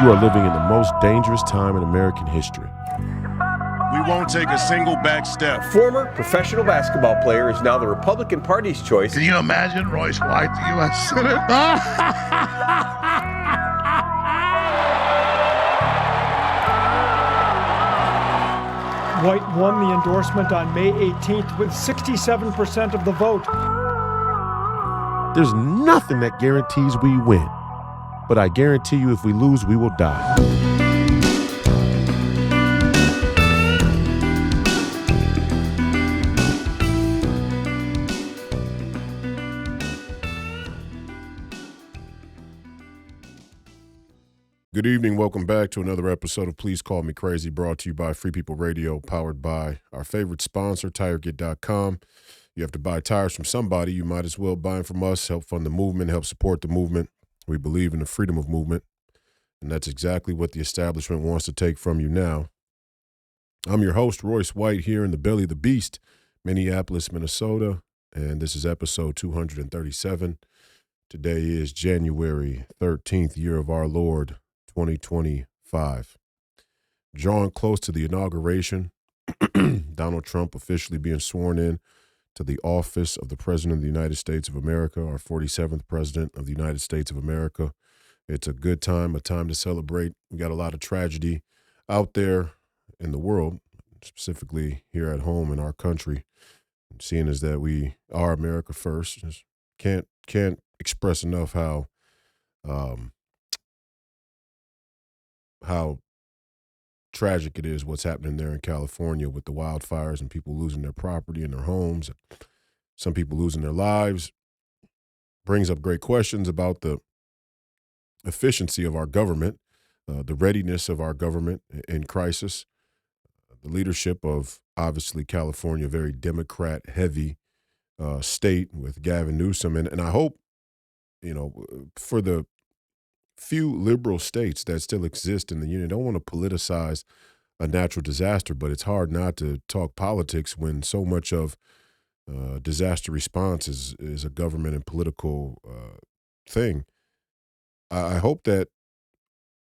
You are living in the most dangerous time in American history. We won't take a single back step. Former professional basketball player is now the Republican Party's choice. Can you imagine Royce White, the U.S. Senate? White won the endorsement on May 18th with 67% of the vote. There's nothing that guarantees we win, but I guarantee you if we lose, we will die. Good evening. Welcome back to another episode of Please Call Me Crazy, brought to you by Free People Radio, powered by our favorite sponsor, TireGet.com. You have to buy tires from somebody. You might as well buy them from us. Help fund the movement, help support the movement. We believe in the freedom of movement, and that's exactly what the establishment wants to take from you now. I'm your host, Royce White, here in the belly of the beast, Minneapolis, Minnesota, and this is episode 237. Today is January 13th, year of our Lord, 2025. Drawing close to the inauguration, Donald Trump officially being sworn in to the office of the President of the United States of America, our 47th President of the United States of America. It's a good time, a time to celebrate. We got a lot of tragedy out there in the world, specifically here at home in our country. Seeing as that we are America first, just can't express enough how tragic it is what's happening there in California with the wildfires and people losing their property and their homes, some people losing their lives. Brings up great questions about the efficiency of our government, the readiness of our government in crisis, the leadership of, obviously, California, a very Democrat-heavy state with Gavin Newsom. And I hope, for the few liberal states that still exist in the union, don't want to politicize a natural disaster, but it's hard not to talk politics when so much of disaster response is a government and political thing. I hope that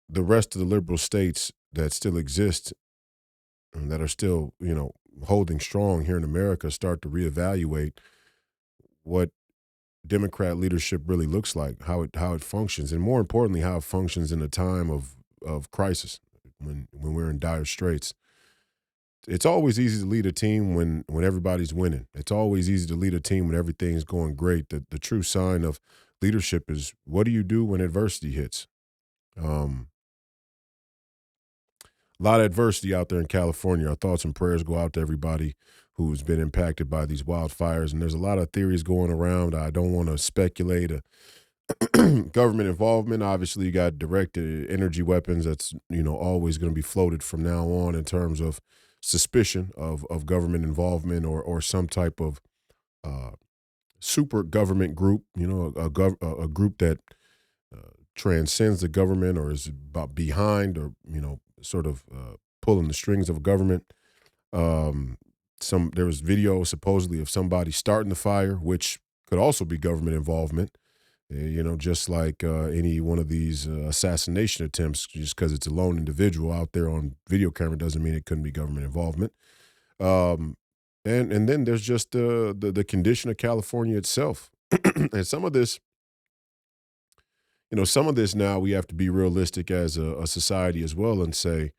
the rest of the liberal states that still exist and that are still, holding strong here in America start to reevaluate what Democrat leadership really looks like, how it functions, and more importantly, how it functions in a time of crisis when we're in dire straits. It's always easy to lead a team when everybody's winning. It's always easy to lead a team when everything's going great. The true sign of leadership is, what do you do when adversity hits? A lot of adversity out there in California. Our thoughts and prayers go out to everybody who's been impacted by these wildfires. And there's a lot of theories going around. I don't want to speculate. Government involvement, obviously, you got directed energy weapons. That's, always going to be floated from now on in terms of suspicion of government involvement or some type of super government group, a group that transcends the government or is about behind or, sort of pulling the strings of a government. There was video supposedly of somebody starting the fire, which could also be government involvement. Just like any one of these assassination attempts, just because it's a lone individual out there on video camera doesn't mean it couldn't be government involvement. And then there's just the condition of California itself. And some of this now we have to be realistic as a society as well and say,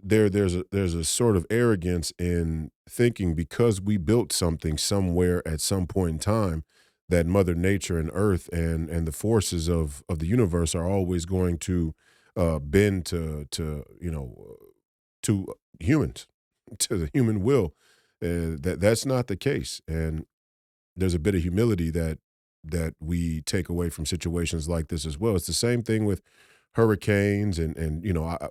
there's a sort of arrogance in thinking because we built something somewhere at some point in time that Mother Nature and Earth and the forces of the universe are always going to bend to humans, to the human will. That's not the case. And there's a bit of humility that we take away from situations like this as well. It's the same thing with hurricanes and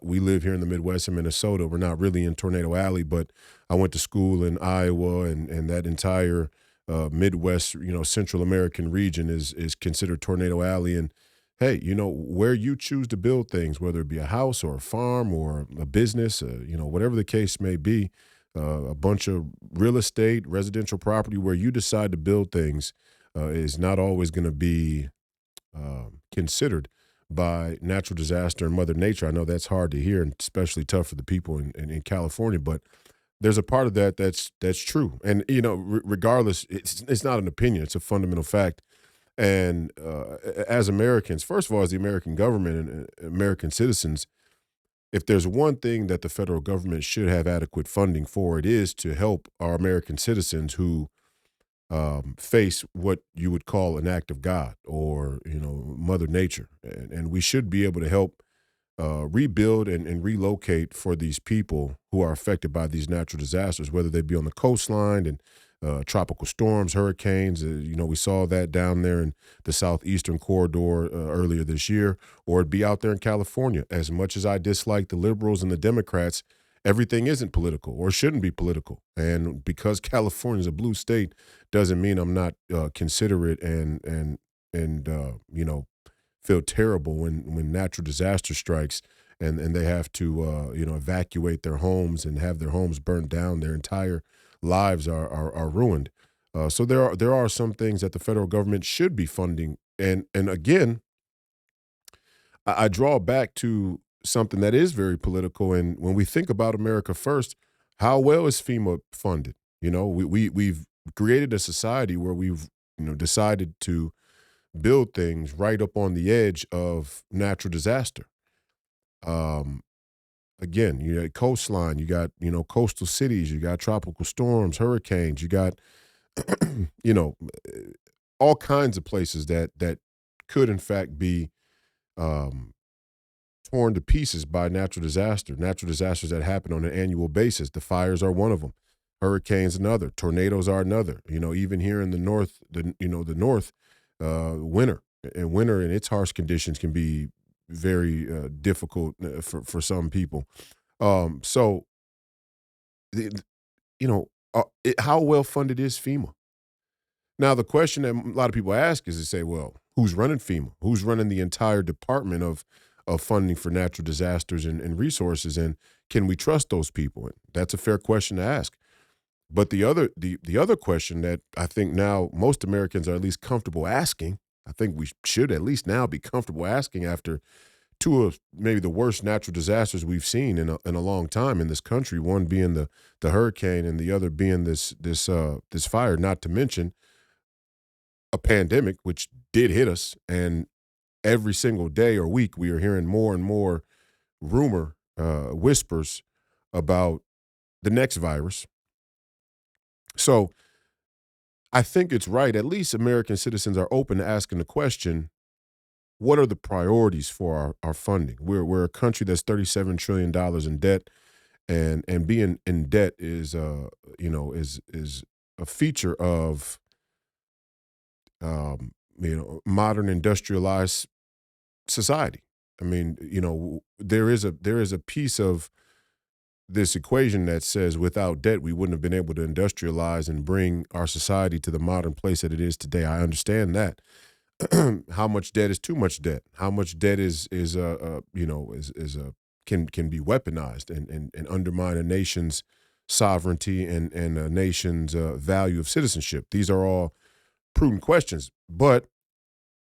we live here in the Midwest in Minnesota. We're not really in Tornado Alley, but I went to school in Iowa and that entire Midwest, Central American region is considered Tornado Alley. And hey, where you choose to build things, whether it be a house or a farm or a business, whatever the case may be, a bunch of real estate, residential property, where you decide to build things is not always going to be considered by natural disaster and Mother Nature. I know that's hard to hear and especially tough for the people in California, but there's a part of that that's true. And regardless, it's not an opinion; it's a fundamental fact. And as Americans, first of all, as the American government and American citizens, if there's one thing that the federal government should have adequate funding for, it is to help our American citizens who face what you would call an act of God or Mother Nature, and we should be able to help rebuild and relocate for these people who are affected by these natural disasters, whether they be on the coastline and tropical storms, hurricanes. We saw that down there in the southeastern corridor earlier this year, or it'd be out there in California. As much as I dislike the liberals and the Democrats, everything isn't political or shouldn't be political. And because California is a blue state, doesn't mean I'm not considerate and feel terrible when natural disaster strikes and they have to evacuate their homes and have their homes burned down. Their entire lives are ruined. So there are some things that the federal government should be funding. And again, I draw back to something that is very political. And when we think about America First, how well is FEMA funded? We've created a society where we've decided to build things right up on the edge of natural disaster. Um, Again, you got coastline, you got coastal cities, you got tropical storms, hurricanes, you got you know all kinds of places that could in fact be um, torn to pieces by natural disaster. Natural disasters that happen on an annual basis. The fires are one of them. Hurricanes another. Tornadoes are another. Even here in the north, the north, winter and its harsh conditions can be very difficult for some people. So, the- how well funded is FEMA? Now, the question that a lot of people ask is to say, well, who's running FEMA? Who's running the entire department of funding for natural disasters and resources? And can we trust those people? And that's a fair question to ask. But the other question that I think now most Americans are at least comfortable asking, I think we should at least now be comfortable asking after two of maybe the worst natural disasters we've seen in a long time in this country. One being the hurricane, and the other being this fire. Not to mention a pandemic, which did hit us, and every single day or week we are hearing more and more rumor whispers about the next virus. So I think it's right. At least American citizens are open to asking the question: what are the priorities for our funding? We're a country that's $37 trillion in debt, and being in debt is a feature of modern industrialized society. I mean, there is a piece of this equation that says without debt we wouldn't have been able to industrialize and bring our society to the modern place that it is today. I understand that. How much debt is too much debt? How much debt can be weaponized and undermine a nation's sovereignty and a nation's value of citizenship? These are all prudent questions. But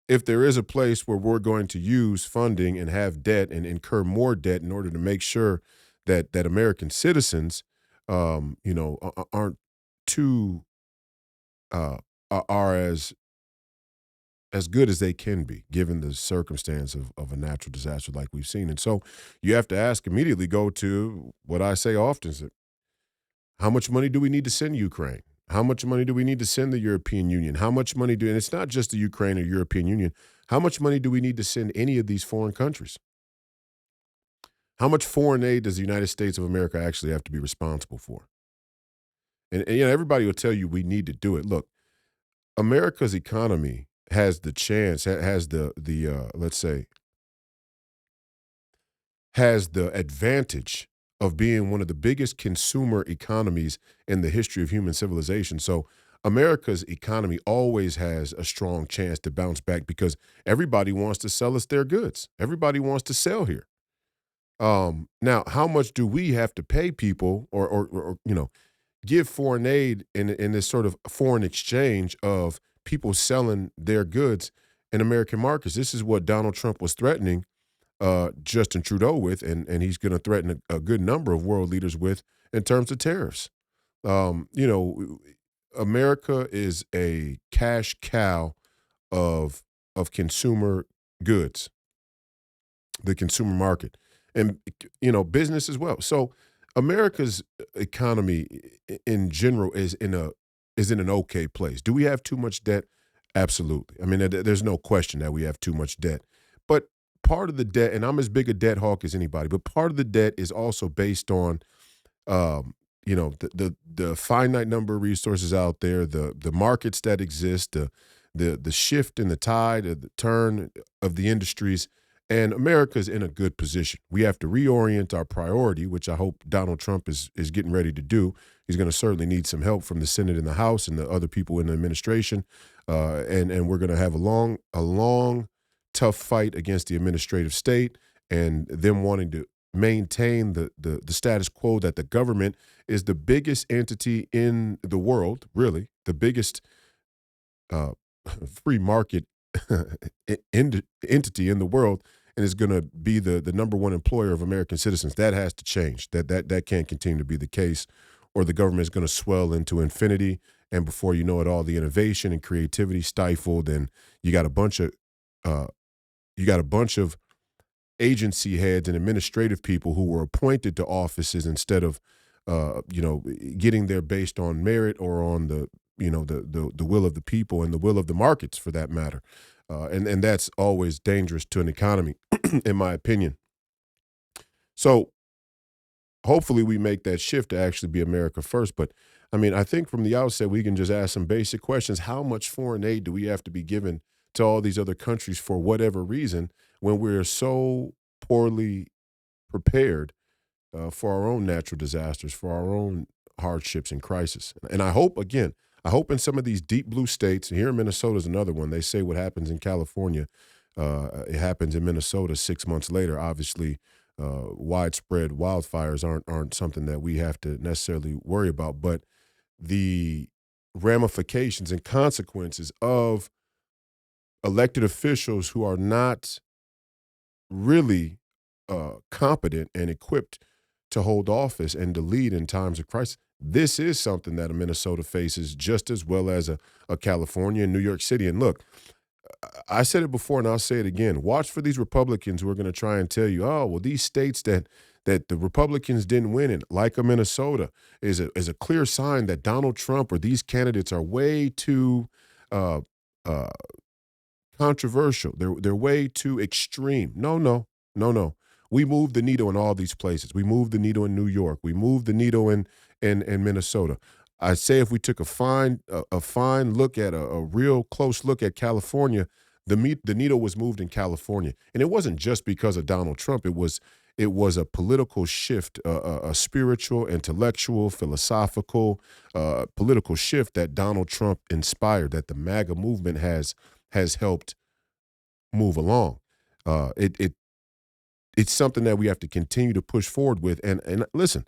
if there is a place where we're going to use funding and have debt and incur more debt in order to make sure that American citizens, aren't too are as good as they can be, given the circumstance of a natural disaster like we've seen. And so you have to immediately go to what I say often is, how much money do we need to send Ukraine? How much money do we need to send the European Union? How much money and it's not just the Ukraine or European Union, how much money do we need to send any of these foreign countries? How much foreign aid does the United States of America actually have to be responsible for? And everybody will tell you we need to do it. Look, America's economy has the chance, has let's say, has the advantage of being one of the biggest consumer economies in the history of human civilization. So America's economy always has a strong chance to bounce back because everybody wants to sell us their goods. Everybody wants to sell here. Now, how much do we have to pay people or give foreign aid in this sort of foreign exchange of people selling their goods? in American markets. This is what Donald Trump was threatening Justin Trudeau with, and he's going to threaten a good number of world leaders with in terms of tariffs. You know, America is a cash cow of consumer goods, the consumer market, and business as well. So America's economy in general is in an okay place. Do we have too much debt? Absolutely. I mean, there's no question that we have too much debt. But part of the debt, and I'm as big a debt hawk as anybody, but part of the debt is also based on the finite number of resources out there, the markets that exist, the shift in the tide, the turn of the industries, and America's in a good position. We have to reorient our priority, which I hope Donald Trump is getting ready to do. He's going to certainly need some help from the Senate and the House and the other people in the administration, and we're going to have a long, tough fight against the administrative state and them wanting to maintain the status quo that the government is the biggest entity in the world, really, the biggest free market entity in the world, and is going to be the number one employer of American citizens. That has to change. That can't continue to be the case, or the government is going to swell into infinity, and before you know it, all the innovation and creativity stifled, and you got a bunch of agency heads and administrative people who were appointed to offices instead of getting there based on merit or on the will of the people and the will of the markets, for that matter. And that's always dangerous to an economy, in my opinion. So hopefully we make that shift to actually be America first. But I mean, I think from the outset, we can just ask some basic questions. How much foreign aid do we have to be given to all these other countries for whatever reason, when we're so poorly prepared for our own natural disasters, for our own hardships and crisis? And I hope in some of these deep blue states, and here in Minnesota is another one. They say what happens in California, it happens in Minnesota 6 months later. Obviously, widespread wildfires aren't something that we have to necessarily worry about, but the ramifications and consequences of elected officials who are not really competent and equipped to hold office and to lead in times of crisis. This is something that a Minnesota faces just as well as a California and New York City. And look, I said it before and I'll say it again. Watch for these Republicans who are going to try and tell you, oh, well, these states that the Republicans didn't win in, like a Minnesota, is a clear sign that Donald Trump or these candidates are way too controversial. They're way too extreme. No. We moved the needle in all these places. We moved the needle in New York. We moved the needle in Minnesota. I say if we took a fine look at a real close look at California, the needle was moved in California, and it wasn't just because of Donald Trump. It was a political shift, a spiritual, intellectual, philosophical, political shift that Donald Trump inspired, that the MAGA movement has helped move along. It's something that we have to continue to push forward with. And listen,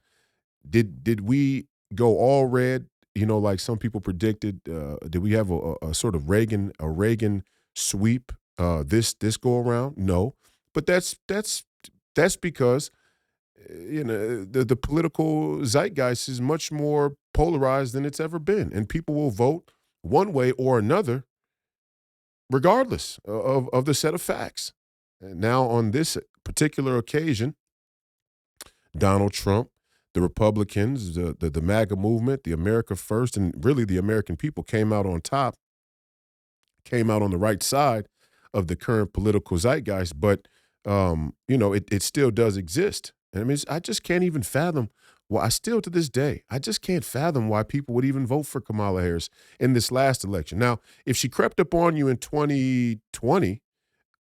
did we go all red? Like some people predicted. Did we have a sort of Reagan sweep this go around? No, but that's because the political zeitgeist is much more polarized than it's ever been, and people will vote one way or another regardless of the set of facts. And now on this particular occasion, Donald Trump, the Republicans, the MAGA movement, the America First, and really the American people came out on top, came out on the right side of the current political zeitgeist. But, it still does exist. And I mean, I just can't even fathom why, to this day, I just can't fathom why people would even vote for Kamala Harris in this last election. Now, if she crept up on you in 2020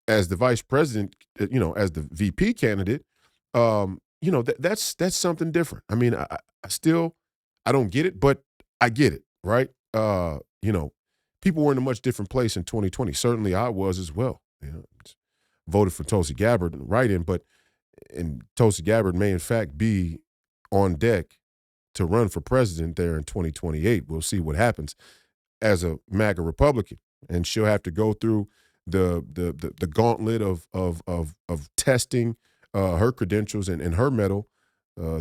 as the vice president, as the VP candidate, that's something different. I mean, I don't get it, but I get it, right? People were in a much different place in 2020. Certainly I was as well. Voted for Tulsi Gabbard write-in, and Tulsi Gabbard may in fact be on deck to run for president there in 2028. We'll see what happens as a MAGA Republican, and she'll have to go through the gauntlet of testing her credentials and her mettle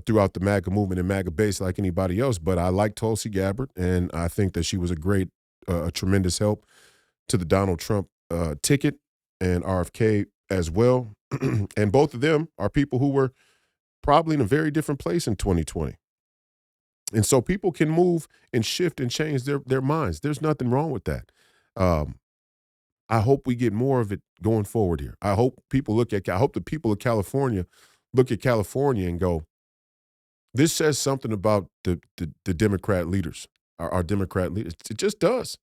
throughout the MAGA movement and MAGA base like anybody else. But I like Tulsi Gabbard, and I think that she was a tremendous help to the Donald Trump ticket and RFK as well. And both of them are people who were probably in a very different place in 2020. And so people can move and shift and change their minds. There's nothing wrong with that. Um, I hope we get more of it going forward here. I hope I hope the people of California look at California and go, this says something about the Democrat leaders, our Democrat leaders. It just does.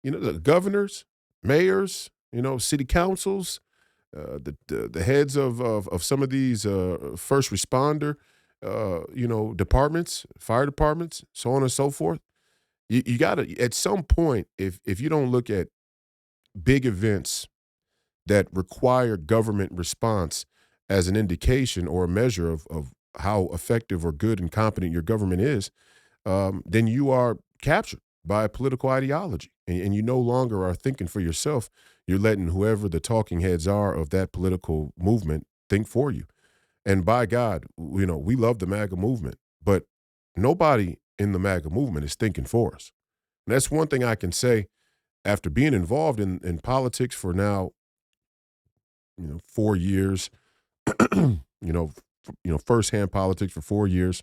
You know, the governors, mayors, city councils, the heads of some of these first responder, departments, fire departments, so on and so forth. You got to, at some point, if you don't look at big events that require government response as an indication or a measure of how effective or good and competent your government is, then you are captured by a political ideology. And you no longer are thinking for yourself. You're letting whoever the talking heads are of that political movement think for you. And by God, we love the MAGA movement, but nobody in the MAGA movement is thinking for us. And that's one thing I can say after being involved in politics for now, 4 years, firsthand politics for 4 years,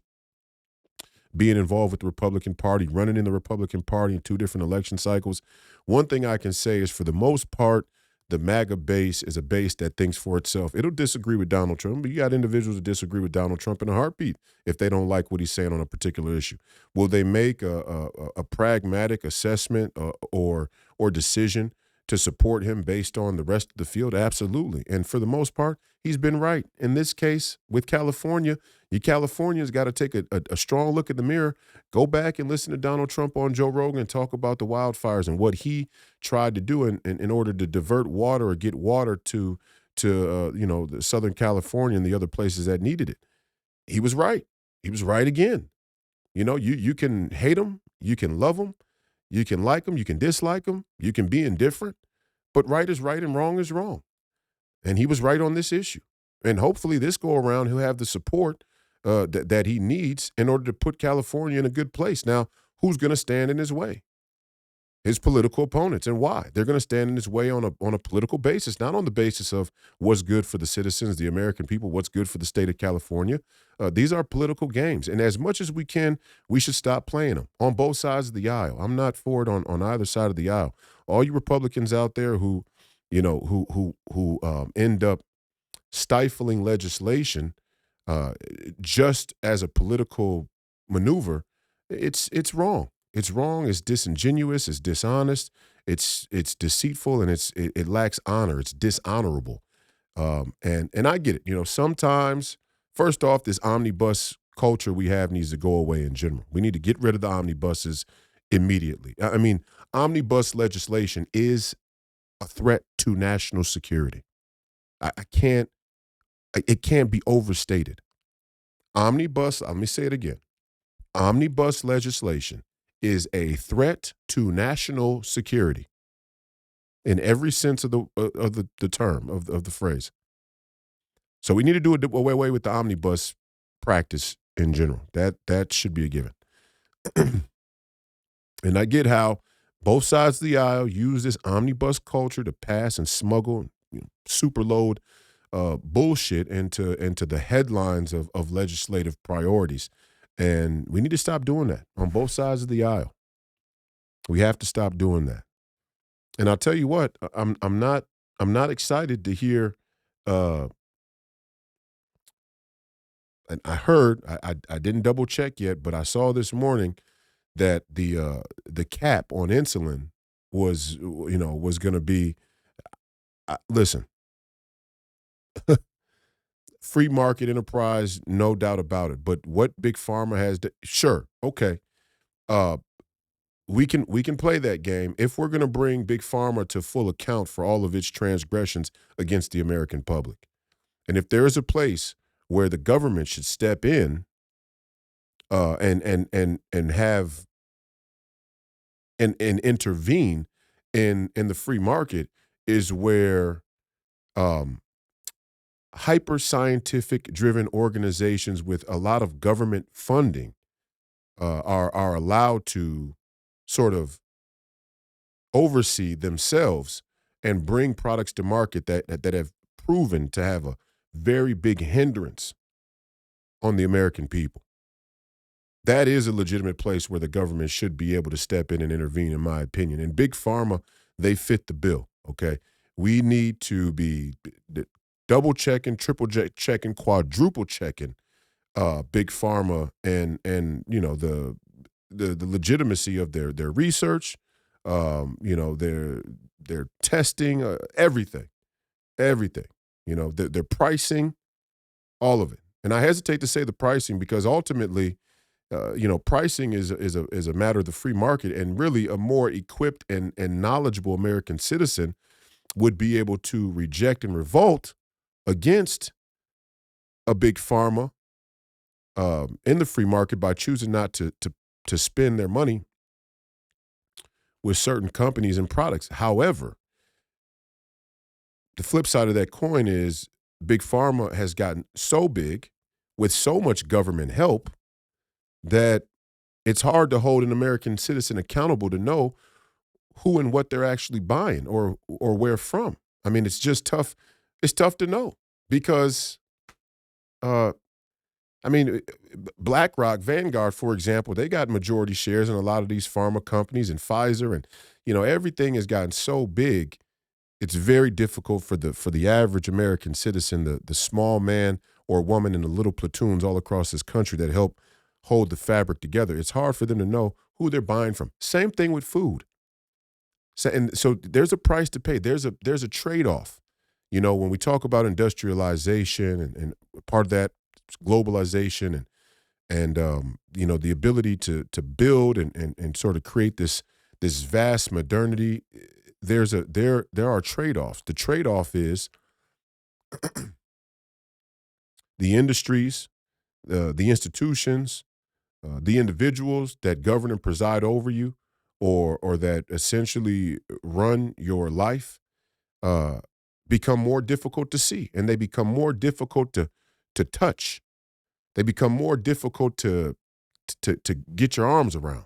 being involved with the Republican Party, running in the Republican Party in 2 different election cycles. One thing I can say is, for the most part, the MAGA base is a base that thinks for itself. It'll disagree with Donald Trump, but you got individuals that disagree with Donald Trump in a heartbeat if they don't like what he's saying on a particular issue. Will they make a pragmatic assessment or decision to support him based on the rest of the field? Absolutely. And for the most part, he's been right. In this case, with California, you Californians got to take a strong look in the mirror, go back and listen to Donald Trump on Joe Rogan and talk about the wildfires and what he tried to do in order to divert water or get water to the Southern California and the other places that needed it. He was right. He was right again. You can hate him, you can love him, you can like him, you can dislike him, you can be indifferent, but right is right and wrong is wrong. And he was right on this issue. And hopefully this go around, he'll have the support that he needs in order to put California in a good place. Now, who's going to stand in his way? His political opponents. And why? They're going to stand in his way on a political basis, not on the basis of what's good for the citizens, the American people, what's good for the state of California. These are political games. And as much as we can, we should stop playing them on both sides of the aisle. I'm not for it on either side of the aisle. All you Republicans out there who end up stifling legislation just as a political maneuver, it's wrong. It's wrong. It's disingenuous. It's dishonest. It's deceitful, and it lacks honor. It's dishonorable. And I get it. Sometimes, first off, this omnibus culture we have needs to go away in general. We need to get rid of the omnibuses immediately. I mean, omnibus legislation is a threat to national security. It can't be overstated. Let me say it again. Omnibus legislation is a threat to national security in every sense of the term, of the phrase. So we need to do away with the omnibus practice in general. That should be a given. And I get how both sides of the aisle use this omnibus culture to pass and smuggle, superload bullshit into the headlines of legislative priorities. And we need to stop doing that on both sides of the aisle. We have to stop doing that. And I'll tell you what, I'm not excited to hear. And I heard, I didn't double check yet, but I saw this morning that the cap on insulin was going to be. Listen, free market enterprise, no doubt about it. But what Big Pharma has, sure, okay. We can play that game if we're going to bring Big Pharma to full account for all of its transgressions against the American public. And if there is a place where the government should step in and have and intervene in the free market, is where hyper scientific driven organizations with a lot of government funding are allowed to sort of oversee themselves and bring products to market that have proven to have a very big hindrance on the American people. That is a legitimate place where the government should be able to step in and intervene, in my opinion. And Big Pharma, they fit the bill, okay? We need to be double checking, triple checking, quadruple checking Big Pharma and the legitimacy of their research, their testing, everything, their pricing, all of it. And I hesitate to say the pricing because ultimately, pricing is a matter of the free market, and really a more equipped and knowledgeable American citizen would be able to reject and revolt against a big pharma in the free market by choosing not to spend their money with certain companies and products. However, the flip side of that coin is big pharma has gotten so big with so much government help that it's hard to hold an American citizen accountable to know who and what they're actually buying or where from. I mean, it's just tough. It's tough to know because, BlackRock, Vanguard, for example, they got majority shares in a lot of these pharma companies and Pfizer, and everything has gotten so big. It's very difficult for the average American citizen, the small man or woman in the little platoons all across this country that help hold the fabric together. It's hard for them to know who they're buying from. Same thing with food. So there's a price to pay. There's a trade-off. When we talk about industrialization and part of that globalization and the ability to build and sort of create this vast modernity, there are trade-offs. The trade-off is the industries, the institutions, the individuals that govern and preside over you, or that essentially run your life, become more difficult to see, and they become more difficult to touch. They become more difficult to get your arms around.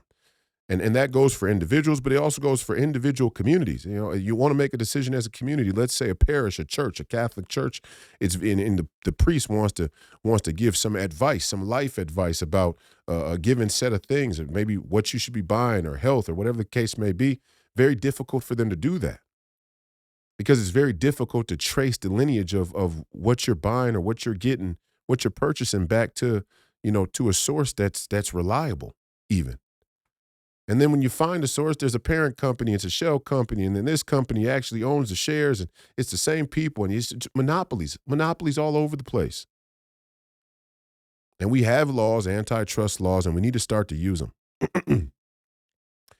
And that goes for individuals, but it also goes for individual communities. You want to make a decision as a community. Let's say a parish, a church, a Catholic church. It's the priest wants to give some advice, some life advice about a given set of things, and maybe what you should be buying or health or whatever the case may be. Very difficult for them to do that because it's very difficult to trace the lineage of what you're buying or what you're getting, what you're purchasing back to a source that's reliable even. And then when you find the source, there's a parent company, it's a shell company, and then this company actually owns the shares, and it's the same people, and it's monopolies all over the place. And we have laws, antitrust laws, and we need to start to use them. And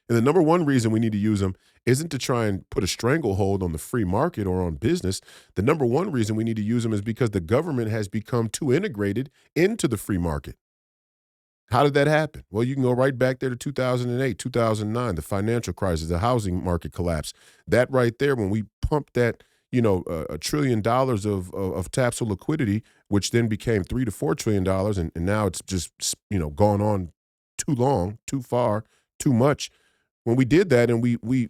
the number one reason we need to use them isn't to try and put a stranglehold on the free market or on business. The number one reason we need to use them is because the government has become too integrated into the free market. How did that happen? Well, you can go right back there to 2008, 2009, the financial crisis, the housing market collapse. That right there, when we pumped that, $1 trillion of taps of liquidity, which then became $3 to $4 trillion, and now it's just, gone on too long, too far, too much. When we did that and we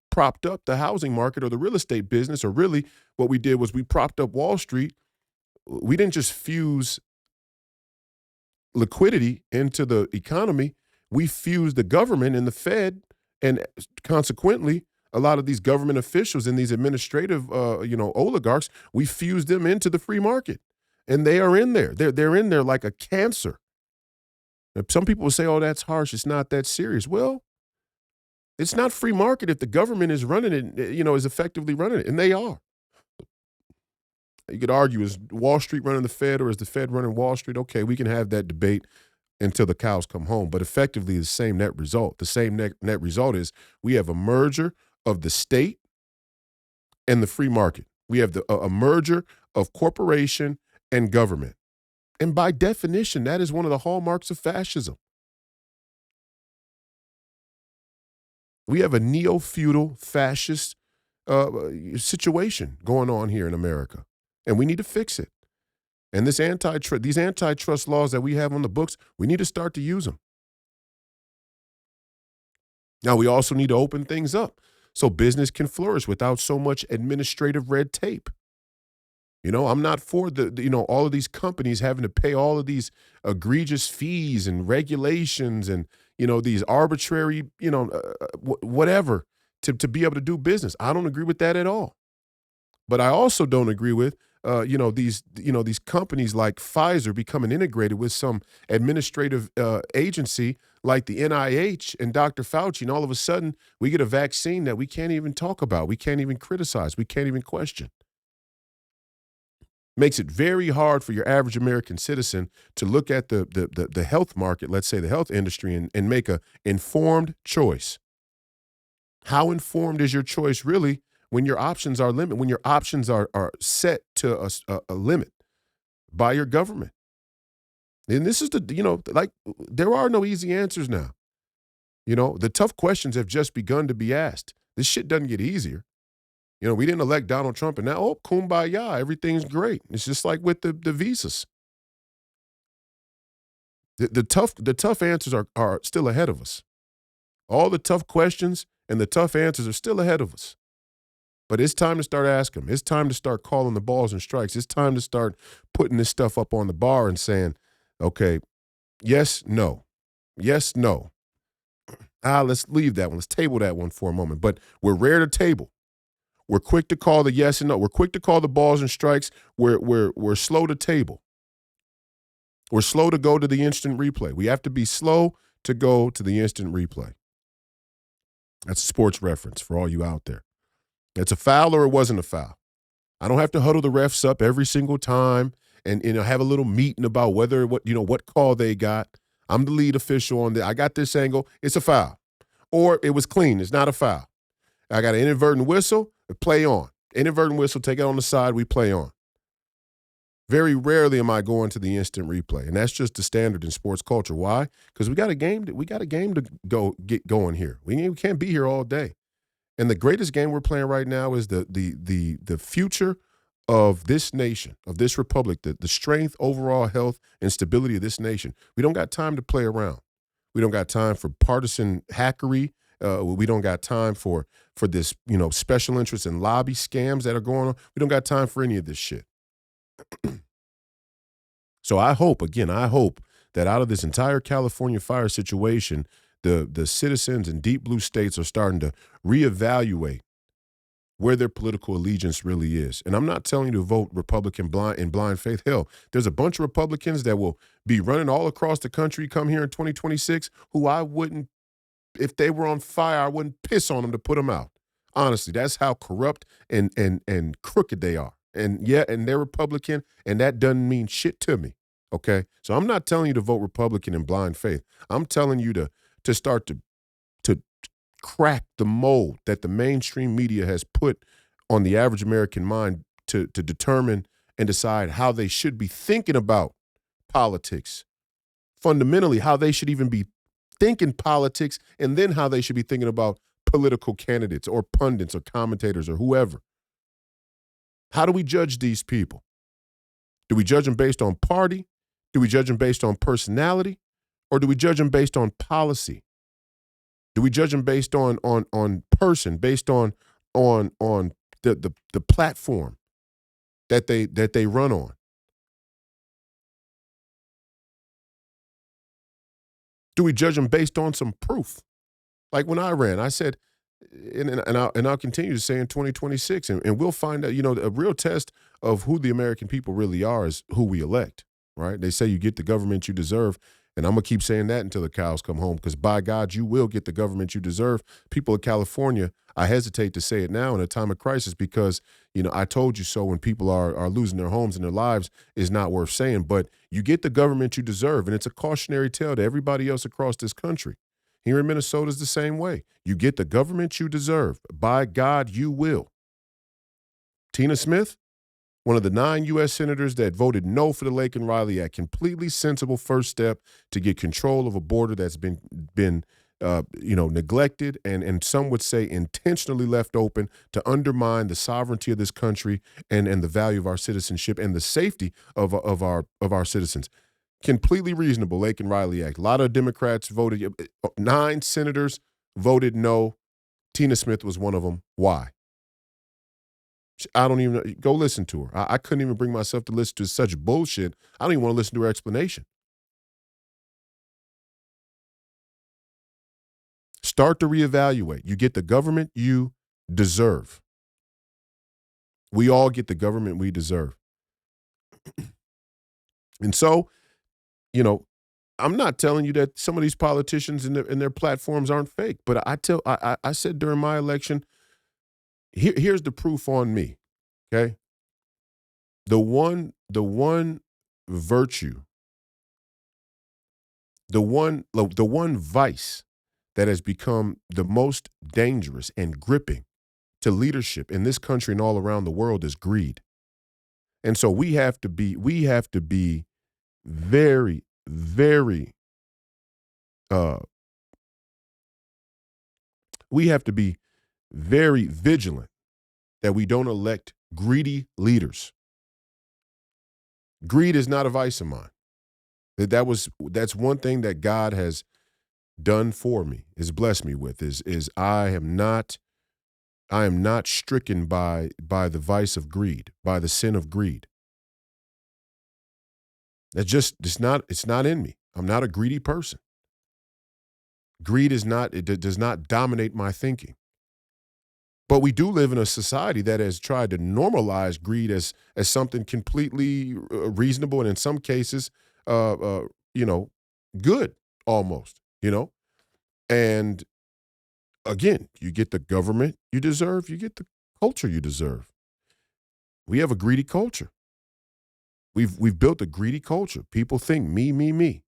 propped up the housing market or the real estate business, or really what we did was we propped up Wall Street. We didn't just fuse liquidity into the economy, we fused the government and the Fed, and consequently, a lot of these government officials and these administrative, oligarchs, we fused them into the free market, and they are in there. They're in there like a cancer. Some people will say, "Oh, that's harsh. It's not that serious." Well, it's not free market if the government is running it, is effectively running it, and they are. You could argue, is Wall Street running the Fed or is the Fed running Wall Street? Okay, we can have that debate until the cows come home, but effectively the same net result. The same net result is we have a merger of the state and the free market. We have a merger of corporation and government. And by definition, that is one of the hallmarks of fascism. We have a neo-feudal fascist situation going on here in America, and we need to fix it. And these antitrust laws that we have on the books, we need to start to use them. Now, we also need to open things up so business can flourish without so much administrative red tape. I'm not for all of these companies having to pay all of these egregious fees and regulations and, these arbitrary, whatever to be able to do business. I don't agree with that at all. But I also don't agree with, these companies like Pfizer becoming integrated with some administrative agency like the NIH and Dr. Fauci, and all of a sudden we get a vaccine that we can't even talk about, we can't even criticize, we can't even question. Makes it very hard for your average American citizen to look at the health market, let's say the health industry, and make an informed choice. How informed is your choice really when your options are limited, when your options are set to a limit by your government? And this is there are no easy answers now. The tough questions have just begun to be asked. This shit doesn't get easier. We didn't elect Donald Trump and now, kumbaya, everything's great. It's just like with the visas. The tough answers are still ahead of us. All the tough questions and the tough answers are still ahead of us. But it's time to start asking them. It's time to start calling the balls and strikes. It's time to start putting this stuff up on the bar and saying, okay, yes, no. Yes, no. Let's leave that one. Let's table that one for a moment. But we're rare to table. We're quick to call the yes and no. We're quick to call the balls and strikes. We're slow to table. We're slow to go to the instant replay. We have to be slow to go to the instant replay. That's a sports reference for all you out there. It's a foul or it wasn't a foul. I don't have to huddle the refs up every single time and have a little meeting about what call they got. I'm the lead official on I got this angle. It's a foul. Or it was clean. It's not a foul. I got an inadvertent whistle. Play on. Inadvertent whistle, take it on the side, we play on. Very rarely am I going to the instant replay, and that's just the standard in sports culture. Why? Because we got a game to get going here. We can't be here all day. And the greatest game we're playing right now is the future of this nation, of this republic, the strength, overall health, and stability of this nation. We don't got time to play around. We don't got time for partisan hackery. We don't got time for this, special interest and lobby scams that are going on. We don't got time for any of this shit. So I hope that out of this entire California fire situation, the citizens in deep blue states are starting to reevaluate where their political allegiance really is. And I'm not telling you to vote Republican in blind faith. Hell, there's a bunch of Republicans that will be running all across the country come here in 2026 who I wouldn't, if they were on fire, I wouldn't piss on them to put them out. Honestly, that's how corrupt and crooked they are. And they're Republican, and that doesn't mean shit to me, okay? So I'm not telling you to vote Republican in blind faith. I'm telling you to start to crack the mold that the mainstream media has put on the average American mind to determine and decide how they should be thinking about politics. Fundamentally, how they should even be thinking politics, and then how they should be thinking about political candidates or pundits or commentators or whoever. How do we judge these people? Do we judge them based on party? Do we judge them based on personality? Or do we judge them based on policy? Do we judge them based on person, based on the platform that they run on? Do we judge them based on some proof? Like when I ran, I said, and I'll continue to say in 2026, and we'll find out, a real test of who the American people really are is who we elect, right? They say you get the government you deserve, and I'm going to keep saying that until the cows come home, because by God, you will get the government you deserve. People of California, I hesitate to say it now in a time of crisis because, I told you so when people are losing their homes and their lives is not worth saying, but you get the government you deserve, and it's a cautionary tale to everybody else across this country. Here in Minnesota is the same way. You get the government you deserve. By God, you will. Tina Smith, one of the 9 U.S. senators that voted no for the Lake and Riley Act, completely sensible first step to get control of a border that's been neglected and some would say intentionally left open to undermine the sovereignty of this country and the value of our citizenship and the safety of our citizens. Completely reasonable, Lake and Riley Act. A lot of Democrats voted, 9 senators voted no. Tina Smith was one of them. Why? I don't even know. Go listen to her. I couldn't even bring myself to listen to such bullshit. I don't even want to listen to her explanation. Start to reevaluate. You get the government you deserve. We all get the government we deserve. And so, I'm not telling you that some of these politicians and their platforms aren't fake, but I said during my election, here's the proof on me, okay? The one virtue, the one vice that has become the most dangerous and gripping to leadership in this country and all around the world is greed. And so we have to be very, very, we have to be very vigilant that we don't elect greedy leaders. Greed is not a vice of mine. That's one thing that God has done for me, has blessed me with, is I am not stricken by the vice of greed, by the sin of greed. It's not in me. I'm not a greedy person. Greed does not dominate my thinking. But we do live in a society that has tried to normalize greed as something completely reasonable and in some cases, good almost, And again, you get the government you deserve, you get the culture you deserve. We have a greedy culture. We've built a greedy culture. People think me, me, me.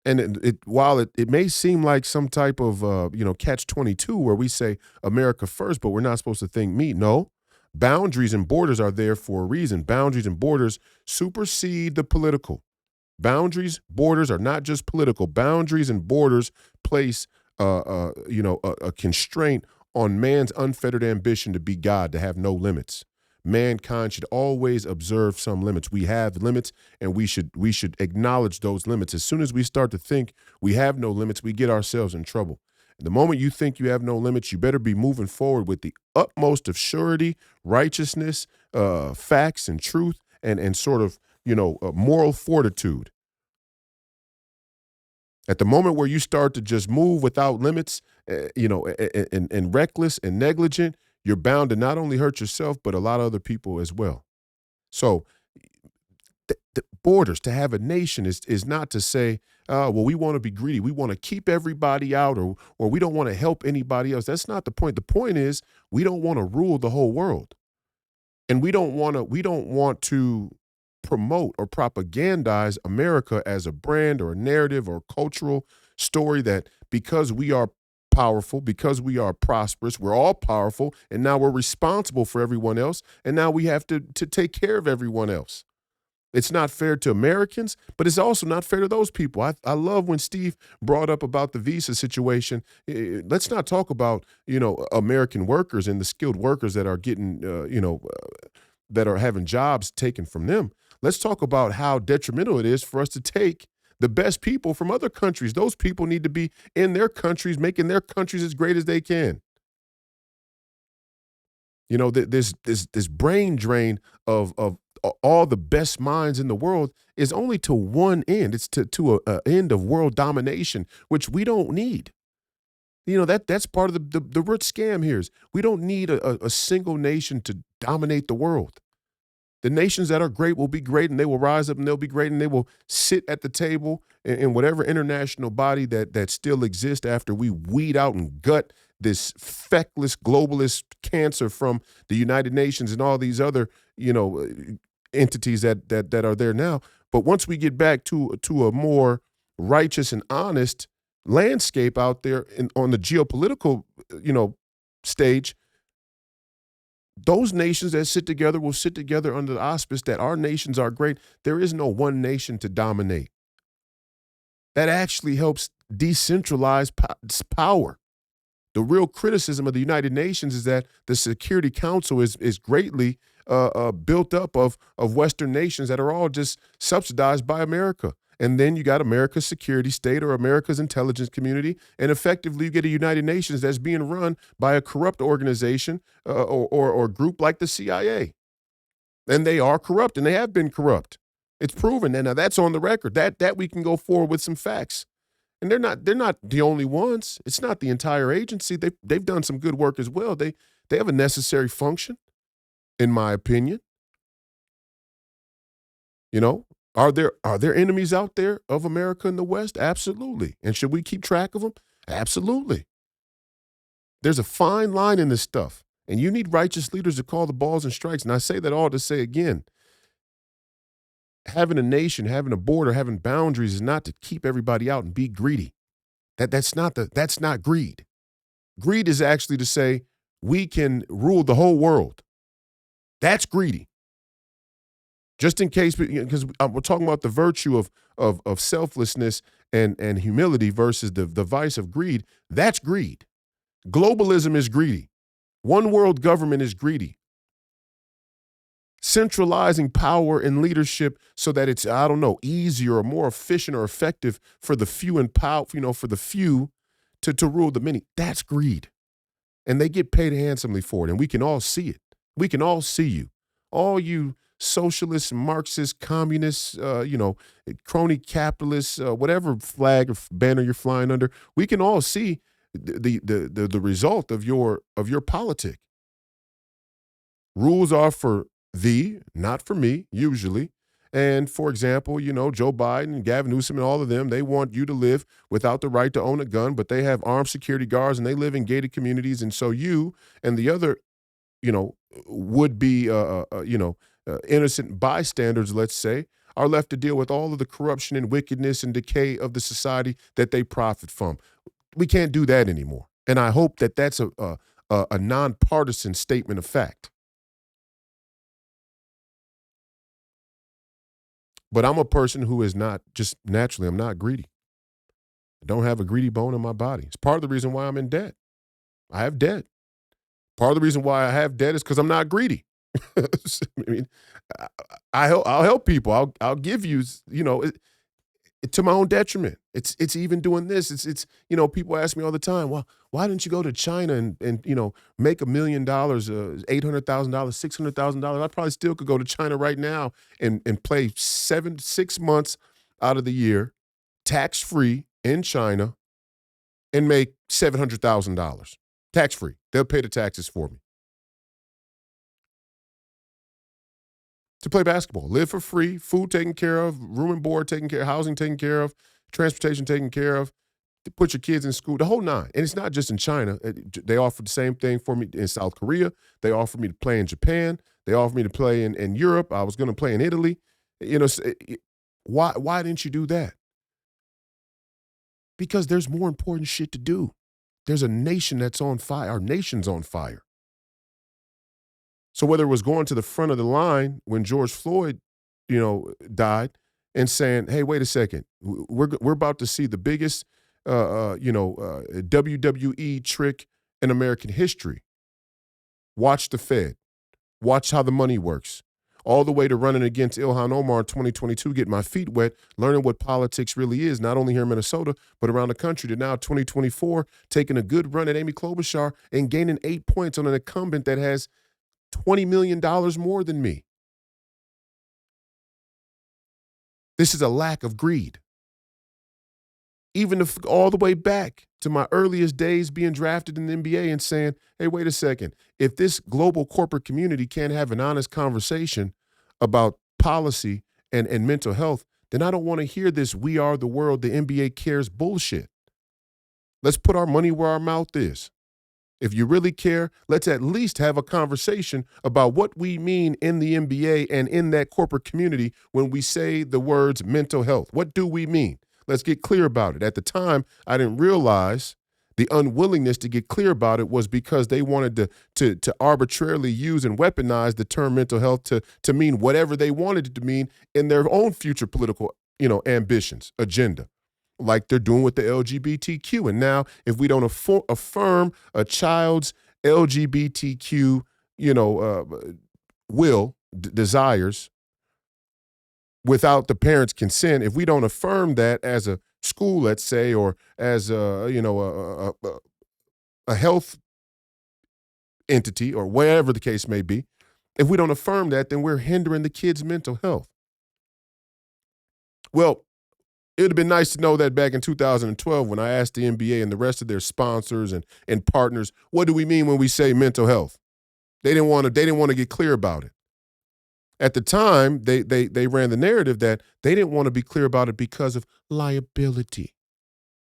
And while it may seem like some type of catch-22 where we say America first, but we're not supposed to think me. No, boundaries and borders are there for a reason. Boundaries and borders supersede the political. Boundaries, borders are not just political. Boundaries and borders place a constraint on man's unfettered ambition to be God, to have no limits. Mankind should always observe some limits. We have limits, and we should acknowledge those limits. As soon as we start to think we have no limits, we get ourselves in trouble. The moment you think you have no limits, you better be moving forward with the utmost of surety, righteousness, facts, and truth, and sort of moral fortitude. At the moment where you start to just move without limits, and reckless and negligent, you're bound to not only hurt yourself, but a lot of other people as well. So the borders, to have a nation is not to say, we want to be greedy. We want to keep everybody out or we don't want to help anybody else. That's not the point. The point is we don't want to rule the whole world. And we don't want to promote or propagandize America as a brand or a narrative or cultural story that because we are powerful, because we are prosperous, we're all powerful, and now we're responsible for everyone else, and now we have to take care of everyone else. It's not fair to Americans, but it's also not fair to those people. I love when Steve brought up about the visa situation. Let's not talk about, American workers and the skilled workers that are getting, that are having jobs taken from them. Let's talk about how detrimental it is for us to take the best people from other countries. Those people need to be in their countries, making their countries as great as they can. This brain drain of all the best minds in the world is only to one end. It's to an end of world domination, which we don't need. That's part of the root scam here is we don't need a single nation to dominate the world. The nations that are great will be great, and they will rise up and they'll be great, and they will sit at the table in whatever international body that still exists after we weed out and gut this feckless globalist cancer from the United Nations and all these other, entities that are there now. But once we get back to a more righteous and honest landscape out there on the geopolitical, stage, those nations that sit together will sit together under the auspice that our nations are great. There is no one nation to dominate. That actually helps decentralized power. The real criticism of the United Nations is that the Security Council is greatly built up of Western nations that are all just subsidized by America. And then you got America's security state or America's intelligence community, and effectively you get a United Nations that's being run by a corrupt organization or group like the CIA. And they are corrupt, and they have been corrupt. It's proven, and now that's on the record. That we can go forward with some facts. And they're not the only ones. It's not the entire agency. They've done some good work as well. They have a necessary function, in my opinion. You know, are there enemies out there of America in the West? Absolutely. And should we keep track of them? Absolutely. There's a fine line in this stuff, and you need righteous leaders to call the balls and strikes. And I say that all to say again, having a nation, having a border, having boundaries is not to keep everybody out and be greedy. That's not greed. Greed is actually to say we can rule the whole world. That's greedy. Just in case, because we're talking about the virtue of selflessness and humility versus the vice of greed. That's greed. Globalism is greedy. One world government is greedy. Centralizing power and leadership so that it's, easier or more efficient or effective for the few and for the few to rule the many. That's greed. And they get paid handsomely for it. And we can all see it. We can all see you. All you socialists, Marxists, communists, crony capitalists, whatever flag or banner you're flying under, we can all see the result of your politic. Rules are for thee, not for me, usually. And for example, Joe Biden, Gavin Newsom, and all of them, they want you to live without the right to own a gun, but they have armed security guards and they live in gated communities. And so you and the other, would be, innocent bystanders, let's say, are left to deal with all of the corruption and wickedness and decay of the society that they profit from. We can't do that anymore. And I hope that that's a nonpartisan statement of fact. But I'm a person who is not just naturally, I'm not greedy. I don't have a greedy bone in my body. It's part of the reason why I'm in debt. I have debt. Part of the reason why I have debt is because I'm not greedy. I mean, I'll help people. I'll give you, to my own detriment. It's even doing this. It's people ask me all the time, well, why didn't you go to China and make $1 million, $800,000, $600,000? I probably still could go to China right now and play 6 months out of the year, tax-free in China, and make $700,000. Tax-free. They'll pay the taxes for me. To play basketball, live for free, food taken care of, room and board taken care of, housing taken care of, transportation taken care of, to put your kids in school, the whole nine. And it's not just in China. They offer the same thing for me in South Korea. They offer me to play in Japan. They offer me to play in Europe. I was going to play in Italy. Why didn't you do that? Because there's more important shit to do. There's a nation that's on fire. Our nation's on fire. So whether it was going to the front of the line when George Floyd, died and saying, hey, wait a second, we're about to see the biggest, WWE trick in American history. Watch the Fed. Watch how the money works. All the way to running against Ilhan Omar in 2022, getting my feet wet, learning what politics really is, not only here in Minnesota, but around the country, to now 2024, taking a good run at Amy Klobuchar and gaining 8 points on an incumbent that has $20 million more than me. This is a lack of greed. Even all the way back to my earliest days being drafted in the NBA and saying, hey, wait a second, if this global corporate community can't have an honest conversation about policy and mental health, then I don't want to hear this we are the world, the NBA cares bullshit. Let's put our money where our mouth is. If you really care, let's at least have a conversation about what we mean in the NBA and in that corporate community when we say the words mental health. What do we mean? Let's get clear about it. At the time, I didn't realize the unwillingness to get clear about it was because they wanted to arbitrarily use and weaponize the term mental health to mean whatever they wanted it to mean in their own future political, ambitions, agenda. like they're doing with the LGBTQ. And now if we don't affirm a child's LGBTQ, desires without the parents' consent, if we don't affirm that as a school, let's say, or as a health entity or wherever the case may be, if we don't affirm that, then we're hindering the kids' mental health. Well, it would have been nice to know that back in 2012 when I asked the NBA and the rest of their sponsors and partners, what do we mean when we say mental health? They didn't want to get clear about it. At the time, they ran the narrative that they didn't want to be clear about it because of liability.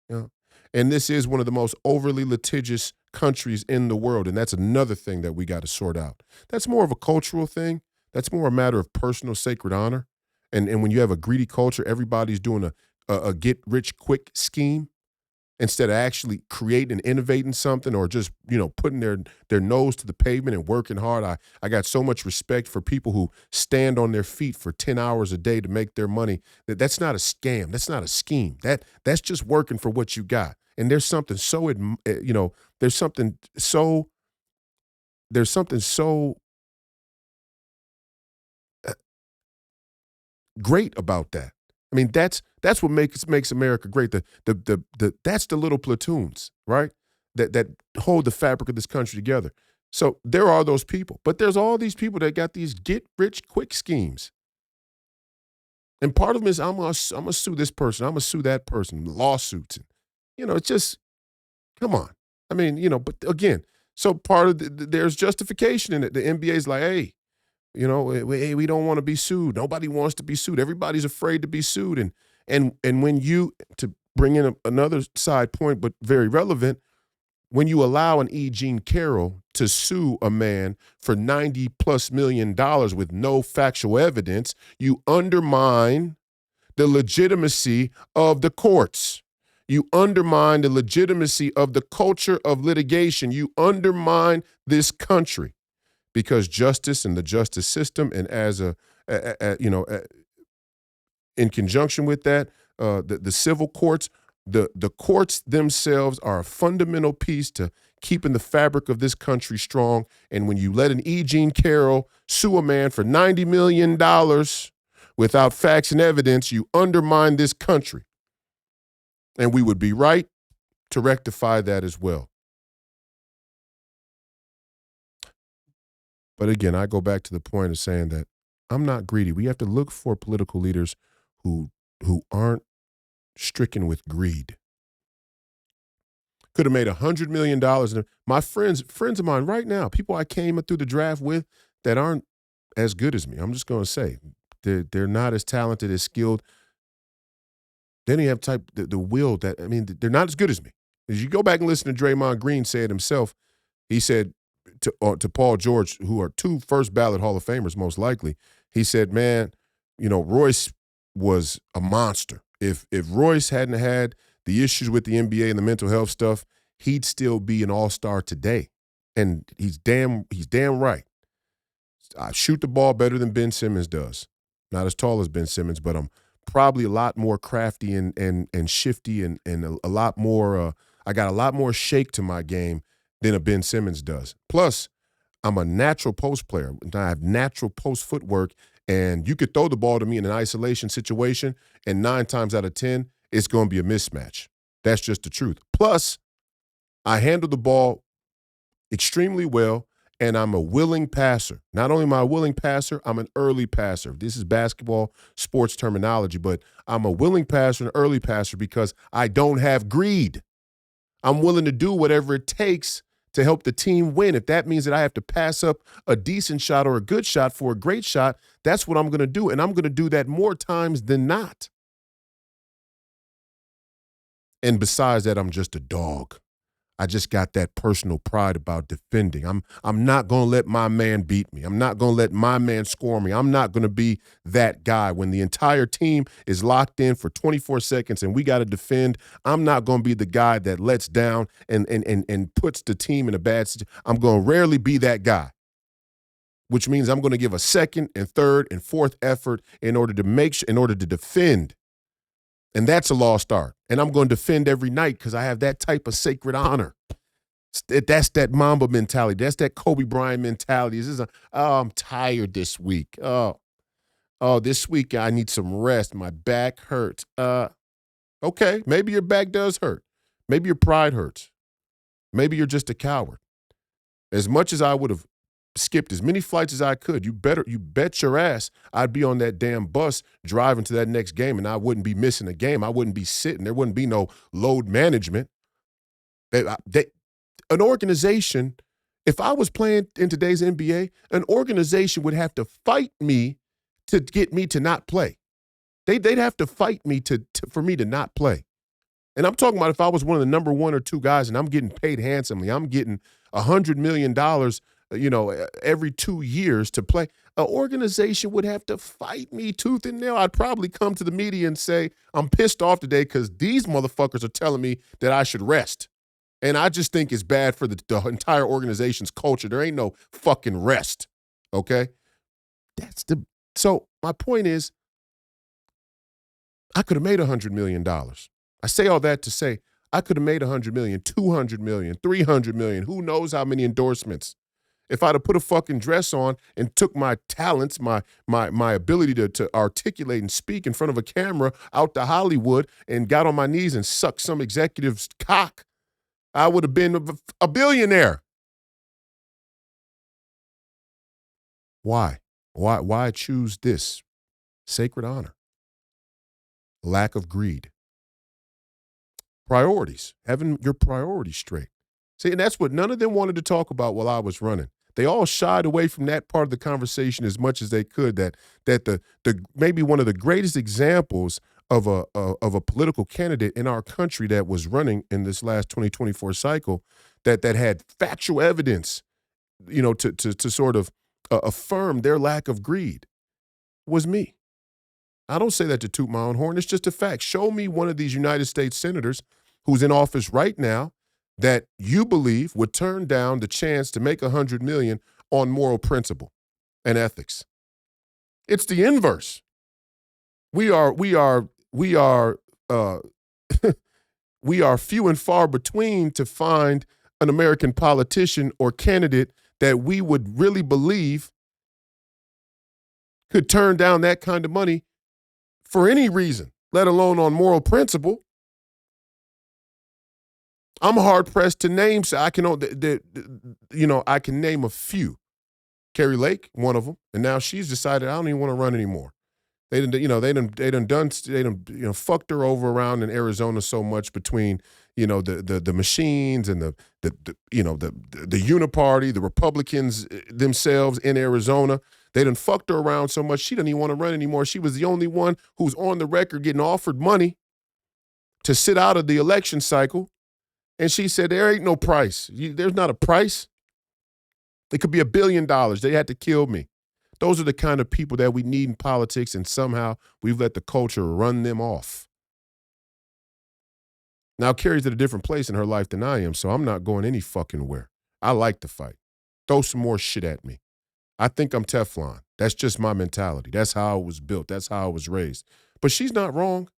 And this is one of the most overly litigious countries in the world, and that's another thing that we got to sort out. That's more of a cultural thing. That's more a matter of personal sacred honor. And when you have a greedy culture, everybody's doing a get-rich-quick scheme instead of actually creating and innovating something or just, putting their nose to the pavement and working hard. I got so much respect for people who stand on their feet for 10 hours a day to make their money. That's not a scam. That's not a scheme. That's just working for what you got. And there's something so, there's something so great about that. I mean, that's what makes America great. That's the little platoons, right? That hold the fabric of this country together. So there are those people, but there's all these people that got these get rich quick schemes. And part of them is I'm gonna sue this person, I'm gonna sue that person, lawsuits, and it's just come on. I mean, but again, so part of there's justification in it. The NBA's like, hey, we don't want to be sued. Nobody wants to be sued. Everybody's afraid to be sued. And when you, to bring in another side point, but very relevant, when you allow an E. Jean Carroll to sue a man for $90+ million with no factual evidence, you undermine the legitimacy of the courts. You undermine the legitimacy of the culture of litigation. You undermine this country. Because justice and the justice system, and as in conjunction with that, the civil courts, the courts themselves are a fundamental piece to keeping the fabric of this country strong. And when you let an E. Jean Carroll sue a man for $90 million without facts and evidence, you undermine this country. And we would be right to rectify that as well. But again, I go back to the point of saying that I'm not greedy. We have to look for political leaders who aren't stricken with greed. Could have made $100 million. And my friends of mine right now, people I came through the draft with that aren't as good as me. I'm just going to say they're not as talented, as skilled. They don't have the will they're not as good as me. As you go back and listen to Draymond Green say it himself, he said, to Paul George, who are two first ballot Hall of Famers most likely, he said, man, Royce was a monster. If Royce hadn't had the issues with the NBA and the mental health stuff, he'd still be an all-star today. And he's damn right. I shoot the ball better than Ben Simmons does. Not as tall as Ben Simmons, but I'm probably a lot more crafty and shifty and a lot more I got a lot more shake to my game than a Ben Simmons does. Plus, I'm a natural post player. I have natural post footwork, and you could throw the ball to me in an isolation situation, and 9 times out of 10, it's going to be a mismatch. That's just the truth. Plus, I handle the ball extremely well, and I'm a willing passer. Not only am I a willing passer, I'm an early passer. This is basketball sports terminology, but I'm a willing passer, an early passer, because I don't have greed. I'm willing to do whatever it takes to help the team win. If that means that I have to pass up a decent shot or a good shot for a great shot, that's what I'm going to do. And I'm going to do that more times than not. And besides that, I'm just a dog. I just got that personal pride about defending. I'm not going to let my man beat me. I'm not going to let my man score me. I'm not going to be that guy. When the entire team is locked in for 24 seconds and we got to defend, I'm not going to be the guy that lets down and puts the team in a bad situation. I'm going to rarely be that guy, which means I'm going to give a second and third and fourth effort in order to defend. And that's a lost art. And I'm going to defend every night because I have that type of sacred honor. That's that Mamba mentality. That's that Kobe Bryant mentality. Oh, I'm tired this week. This week I need some rest. My back hurts. Okay, maybe your back does hurt. Maybe your pride hurts. Maybe you're just a coward. As much as I would have skipped as many flights as I could, you bet your ass I'd be on that damn bus driving to that next game, and I wouldn't be missing a game. I wouldn't be sitting. There wouldn't be no load management. An organization, if I was playing in today's NBA, an organization would have to fight me to get me to not play. They'd have to fight me for me to not play. And I'm talking about if I was one of the number one or two guys and I'm getting paid handsomely, I'm getting $100 million, every 2 years to play. An organization would have to fight me tooth and nail. I'd probably come to the media and say, I'm pissed off today because these motherfuckers are telling me that I should rest. And I just think it's bad for the entire organization's culture. There ain't no fucking rest, okay? So my point is, I could have made $100 million. I say all that to say I could have made $100 million, $200 million, $300 million, who knows how many endorsements. If I'd have put a fucking dress on and took my talents, my ability to articulate and speak in front of a camera out to Hollywood and got on my knees and sucked some executive's cock, I would have been a billionaire. Why? Why choose this? Sacred honor. Lack of greed. Priorities. Having your priorities straight. See, and that's what none of them wanted to talk about while I was running. They all shied away from that part of the conversation as much as they could. That the maybe one of the greatest examples of a political candidate in our country that was running in this last 2024 cycle that had factual evidence, to sort of affirm their lack of greed was me. I don't say that to toot my own horn. It's just a fact. Show me one of these United States senators who's in office right now that you believe would turn down the chance to make $100 million on moral principle and ethics. It's the inverse. We are we are few and far between to find an American politician or candidate that we would really believe could turn down that kind of money for any reason, let alone on moral principle. I'm hard pressed to name. So I can name a few. Carrie Lake, one of them, and now she's decided I don't even want to run anymore. They done fucked her over around in Arizona so much between the machines and the Uniparty, the Republicans themselves in Arizona. They done fucked her around so much she doesn't even want to run anymore. She was the only one who's on the record getting offered money to sit out of the election cycle. And she said, there ain't no price. There's not a price. It could be $1 billion. They had to kill me. Those are the kind of people that we need in politics, and somehow we've let the culture run them off. Now, Carrie's at a different place in her life than I am, so I'm not going any fucking where. I like to fight. Throw some more shit at me. I think I'm Teflon. That's just my mentality. That's how I was built. That's how I was raised. But she's not wrong,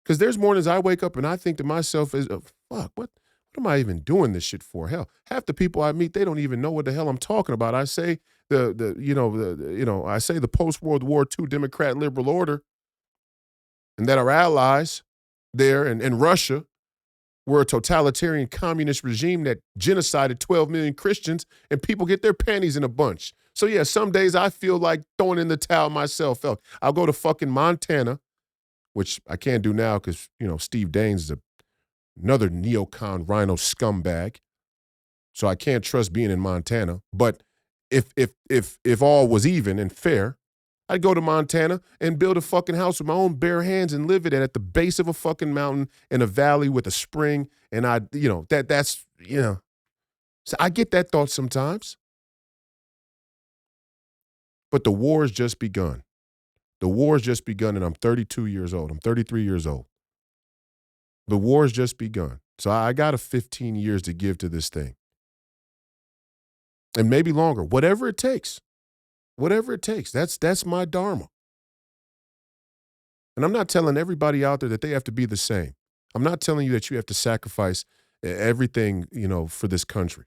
because there's mornings I wake up and I think to myself, fuck, what am I even doing this shit for? Hell, half the people I meet, they don't even know what the hell I'm talking about. I say I say the post-World War II Democrat liberal order, and that our allies there in Russia were a totalitarian communist regime that genocided 12 million Christians, and people get their panties in a bunch. So yeah, some days I feel like throwing in the towel myself. I'll go to fucking Montana, which I can't do now because, Steve Daines is another neocon rhino scumbag. So I can't trust being in Montana. But if all was even and fair, I'd go to Montana and build a fucking house with my own bare hands and live it at the base of a fucking mountain in a valley with a spring. And so I get that thought sometimes. But the war has just begun. The war has just begun, and I'm 32 years old. I'm 33 years old. The war has just begun. So I got 15 years to give to this thing. And maybe longer, whatever it takes. Whatever it takes. That's my dharma. And I'm not telling everybody out there that they have to be the same. I'm not telling you that you have to sacrifice everything, for this country.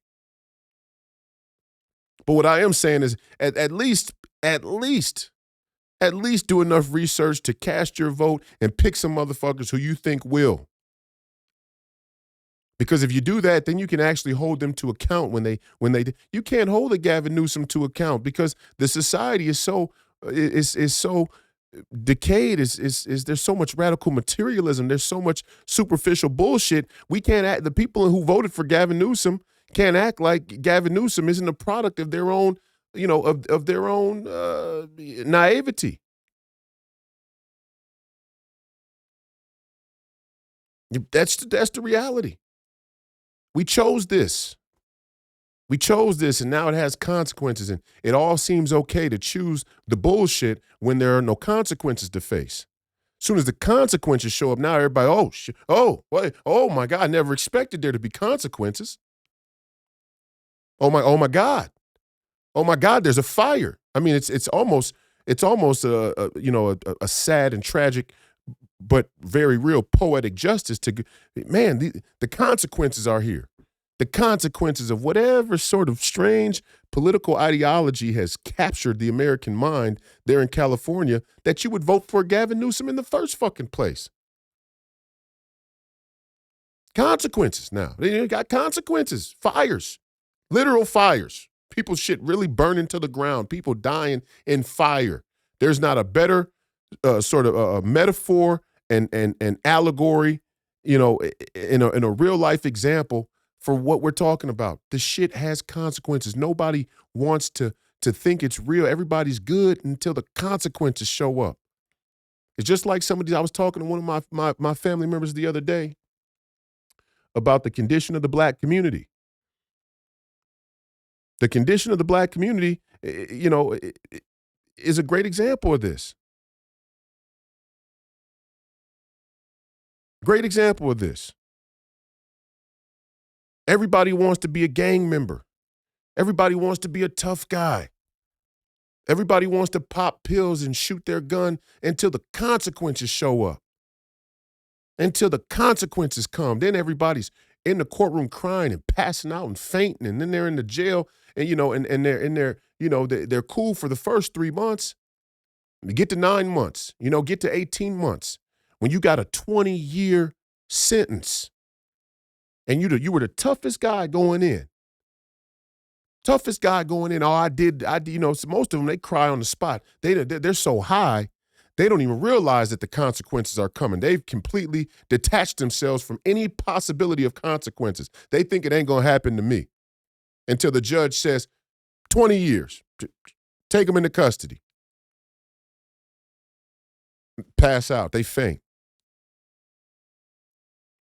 But what I am saying is at least do enough research to cast your vote and pick some motherfuckers who you think will. Because if you do that, then you can actually hold them to account when they you can't hold a Gavin Newsom to account because the society is so decayed. Is there's so much radical materialism. There's so much superficial bullshit. We can't act. The people who voted for Gavin Newsom can't act like Gavin Newsom isn't a product of their own, of their own naivety. That's the reality. We chose this. And now it has consequences, and it all seems okay to choose the bullshit when there are no consequences to face. As soon as the consequences show up, now everybody, oh my God, I never expected there to be consequences. Oh my God. Oh my God, there's a fire. I mean, it's almost a sad and tragic but very real poetic justice the consequences are here. The consequences of whatever sort of strange political ideology has captured the American mind there in California that you would vote for Gavin Newsom in the first fucking place. Consequences now. They got consequences. Fires. Literal fires. People shit really burning to the ground. People dying in fire. There's not a better sort of a metaphor and allegory, in a real life example for what we're talking about. The shit has consequences. Nobody wants to think it's real. Everybody's good until the consequences show up. It's just like I was talking to one of my family members the other day about the condition of the black community. The condition of the black community, is a great example of this. Great example of this. Everybody wants to be a gang member. Everybody wants to be a tough guy. Everybody wants to pop pills and shoot their gun until the consequences show up. Until the consequences come. Then everybody's in the courtroom crying and passing out and fainting, and then they're in the jail and they're cool for the first 3 months. Get to 9 months, get to 18 months. When you got a 20-year sentence and you were the toughest guy going in. Toughest guy going in. Oh, I did, so most of them, they cry on the spot. They're so high, they don't even realize that the consequences are coming. They've completely detached themselves from any possibility of consequences. They think it ain't going to happen to me until the judge says 20 years. Take them into custody. Pass out. They faint.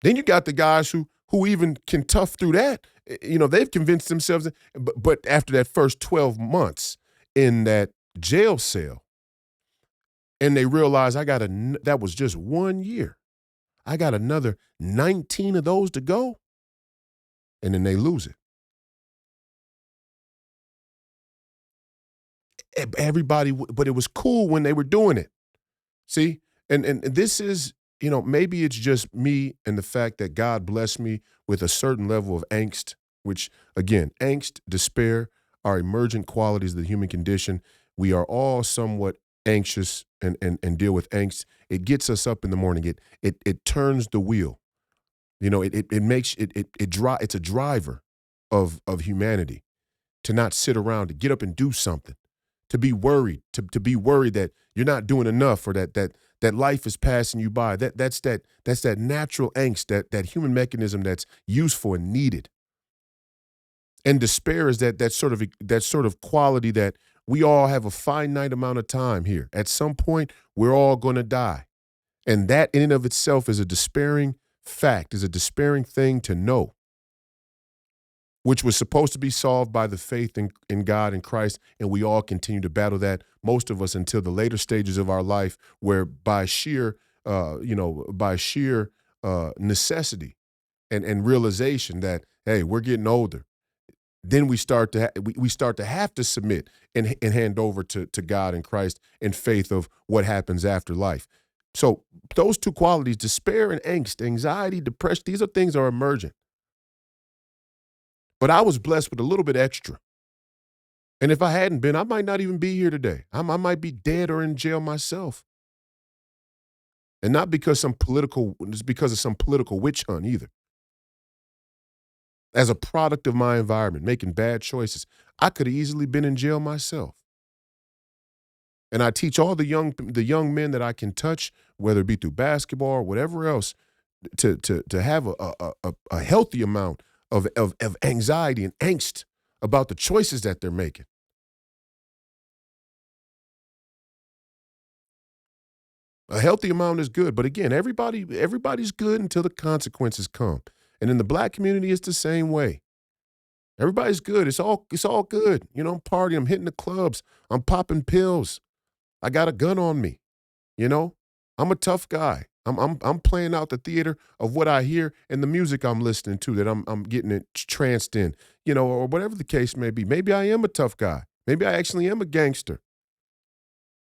Then you got the guys who even can tough through that. They've convinced themselves, but after that first 12 months in that jail cell, and they realize that was just 1 year. I got another 19 of those to go, and then they lose it. Everybody, but it was cool when they were doing it. See, and this is, maybe it's just me and the fact that God blessed me with a certain level of angst, which, again, angst, despair are emergent qualities of the human condition. We are all somewhat anxious and deal with angst. It gets us up in the morning. It turns the wheel. It's a driver of humanity to not sit around, to get up and do something, to be worried, to be worried that you're not doing enough or that life is passing you by. That's that natural angst, that human mechanism that's useful and needed. And despair is that sort of quality that we all have a finite amount of time here. At some point, we're all going to die. And that in and of itself is a despairing fact, is a despairing thing to know, which was supposed to be solved by the faith in God and Christ, and we all continue to battle that, most of us until the later stages of our life, where by sheer necessity and realization that, hey, we're getting older, then we start to have to submit and hand over to God and Christ in faith of what happens after life. So those two qualities, despair and angst, anxiety, depression, these are things that are emergent. But I was blessed with a little bit extra. And if I hadn't been, I might not even be here today. I might be dead or in jail myself. And not because it's because of some political witch hunt either. As a product of my environment, making bad choices, I could have easily been in jail myself. And I teach all the young men that I can touch, whether it be through basketball or whatever else, to have a healthy amount of anxiety and angst about the choices that they're making. A healthy amount is good, but again, everybody's good until the consequences come. And in the black community, it's the same way. Everybody's good. It's all good. You know, I'm partying, I'm hitting the clubs, I'm popping pills. I got a gun on me. You know, I'm a tough guy. I'm playing out the theater of what I hear and the music I'm listening to that I'm getting it tranced in, you know, or whatever the case may be. Maybe I am a tough guy. Maybe I actually am a gangster.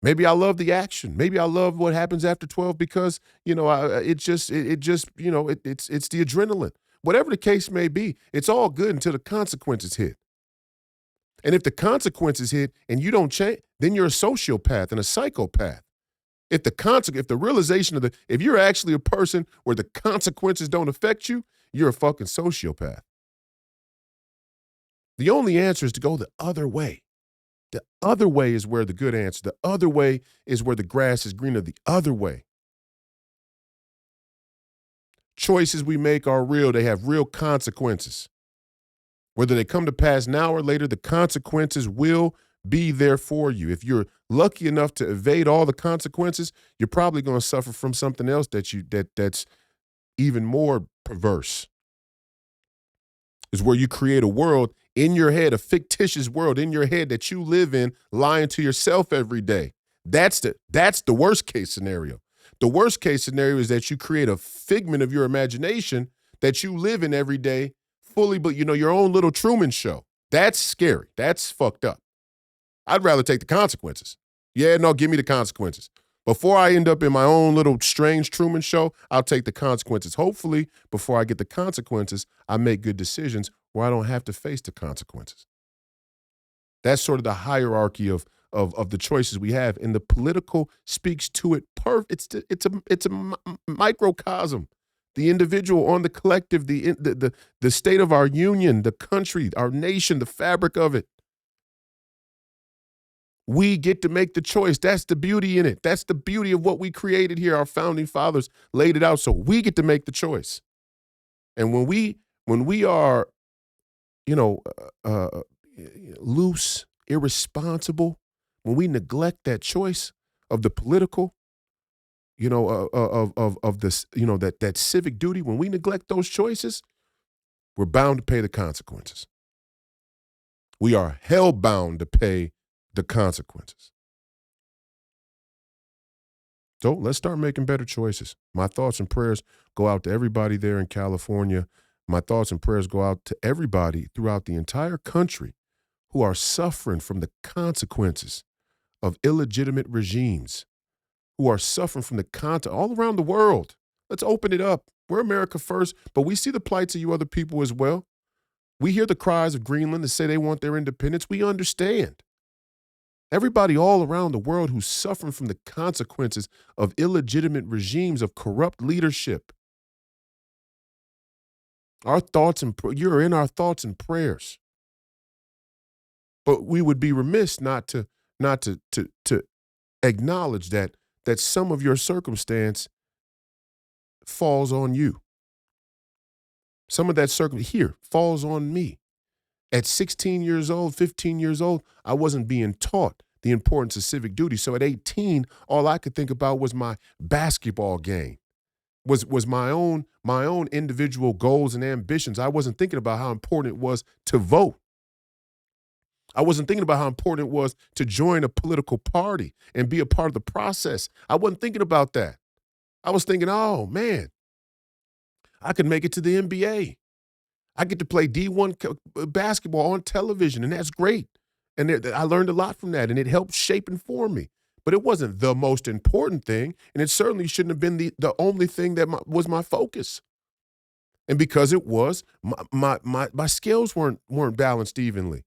Maybe I love the action. Maybe I love what happens after 12 because, you know, it's the adrenaline. Whatever the case may be, it's all good until the consequences hit. And if the consequences hit and you don't change, then you're a sociopath and a psychopath. If the realization if you're actually a person where the consequences don't affect you, you're a fucking sociopath. The only answer is to go the other way. The other way is where the good answer. The other way is where the grass is greener. The other way. Choices we make are real. They have real consequences. Whether they come to pass now or later, the consequences will be there for you. If you're lucky enough to evade all the consequences, you're probably going to suffer from something else that's even more perverse. Is where you create a world in your head, a fictitious world in your head that you live in, lying to yourself every day. That's the worst case scenario. The worst case scenario is that you create a figment of your imagination that you live in every day fully, but you know, your own little Truman Show. That's scary. That's fucked up. I'd rather take the consequences. Yeah, no, give me the consequences. Before I end up in my own little strange Truman Show, I'll take the consequences. Hopefully, before I get the consequences, I make good decisions where I don't have to face the consequences. That's sort of the hierarchy of the choices we have, and the political speaks to it. It's a microcosm. The individual on the collective, the state of our union, the country, our nation, the fabric of it. We get to make the choice. That's the beauty in it. That's the beauty of what we created here. Our founding fathers laid it out, so we get to make the choice. And when we are, you know, loose, irresponsible, when we neglect that choice of the political, you know, of this, you know, that civic duty, when we neglect those choices, we're bound to pay the consequences. We are hell-bound to pay the consequences. So let's start making better choices. My thoughts and prayers go out to everybody there in California. My thoughts and prayers go out to everybody throughout the entire country who are suffering from the consequences of illegitimate regimes, who are suffering from the all around the world. Let's open it up. We're America first, but we see the plights of you other people as well. We hear the cries of Greenland that say they want their independence. We understand. Everybody all around the world who's suffering from the consequences of illegitimate regimes, of corrupt leadership. Our thoughts you're in our thoughts and prayers. But we would be remiss not to acknowledge that some of your circumstance falls on you. Some of that here falls on me. At 16 years old, 15 years old, I wasn't being taught the importance of civic duty. So at 18, all I could think about was my basketball game, was my own individual goals and ambitions. I wasn't thinking about how important it was to vote. I wasn't thinking about how important it was to join a political party and be a part of the process. I wasn't thinking about that. I was thinking, oh, man, I could make it to the NBA. I get to play D1 basketball on television, and that's great. And I learned a lot from that, and it helped shape and form me. but it wasn't the most important thing, and it certainly shouldn't have been the only thing that was my focus. And because it was, my skills weren't balanced evenly.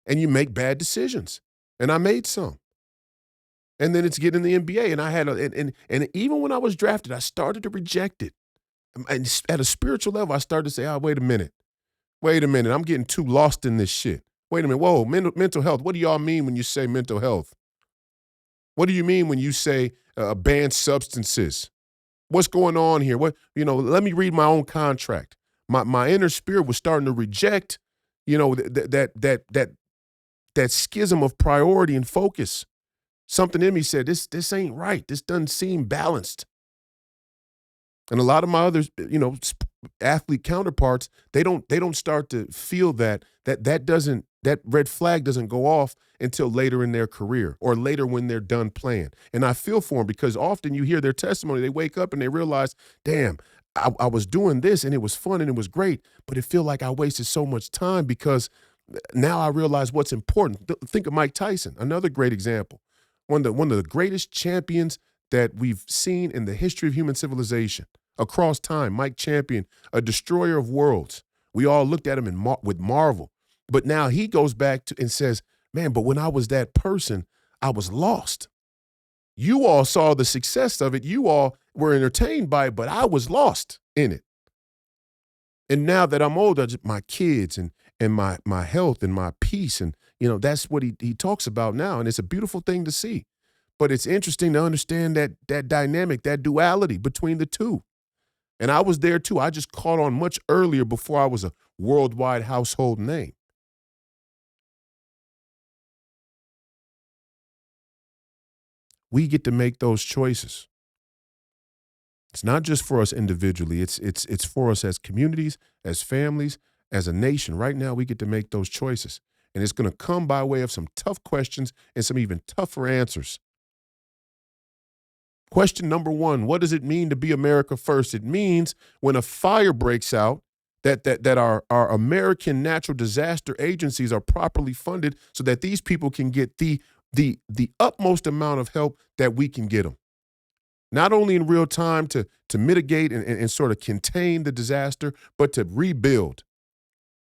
And you make bad decisions. And I made some. And then it's getting in the NBA. And I had and even when I was drafted, I started to reject it. And at a spiritual level, I started to say, oh, wait a minute. I'm getting too lost in this shit. Wait a minute. Whoa, mental health. What do y'all mean when you say mental health? What do you mean when you say banned substances? What's going on here? Let me read my own contract. My inner spirit was starting to reject, that schism of priority and focus. Something in me said, this ain't right. This doesn't seem balanced. And a lot of my other, athlete counterparts, they don't start to feel that red flag doesn't go off until later in their career or later when they're done playing. And I feel for them because often you hear their testimony, they wake up and they realize, damn, I was doing this and it was fun and it was great, but it feel like I wasted so much time because now I realize what's important. Think of Mike Tyson, another great example. One of the greatest champions that we've seen in the history of human civilization. Across time, Mike Champion, a destroyer of worlds. We all looked at him with marvel. But now he goes back and says, man, but when I was that person, I was lost. You all saw the success of it. You all were entertained by it, but I was lost in it. And now that I'm older, my kids and my health and my peace, and that's what he talks about now. And it's a beautiful thing to see. But it's interesting to understand that dynamic, that duality between the two. And I was there too. I just caught on much earlier before I was a worldwide household name. We get to make those choices. It's not just for us individually. It's for us as communities, as families, as a nation. Right now, we get to make those choices. And it's going to come by way of some tough questions and some even tougher answers. Question number one, what does it mean to be America first? It means when a fire breaks out, that our American natural disaster agencies are properly funded so that these people can get the utmost amount of help that we can get them. Not only in real time to mitigate and sort of contain the disaster, but to rebuild.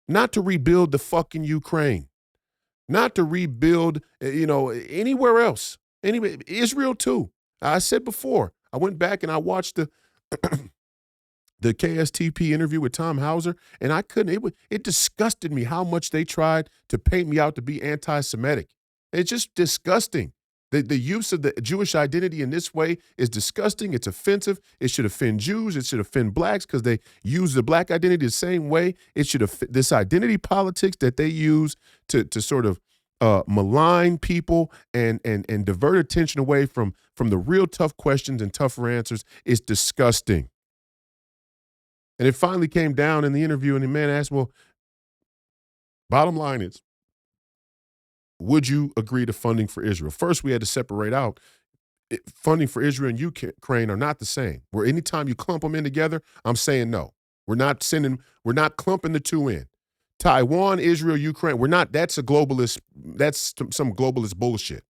Not to rebuild the fucking Ukraine. Not to rebuild, anywhere else. Israel too. I said before, I went back and I watched the KSTP interview with Tom Hauser, and I couldn't. It disgusted me how much they tried to paint me out to be anti-Semitic. It's just disgusting. The use of the Jewish identity in this way is disgusting. It's offensive. It should offend Jews. It should offend blacks because they use the black identity the same way. It should this identity politics that they use to sort of malign people and divert attention away from the real tough questions and tougher answers is disgusting. And it finally came down in the interview, and the man asked, well, bottom line is, would you agree to funding for Israel? First, we had to separate out funding for Israel and Ukraine are not the same. Where anytime you clump them in together, I'm saying no. We're not clumping the two in. Taiwan, Israel, Ukraine, that's some globalist bullshit.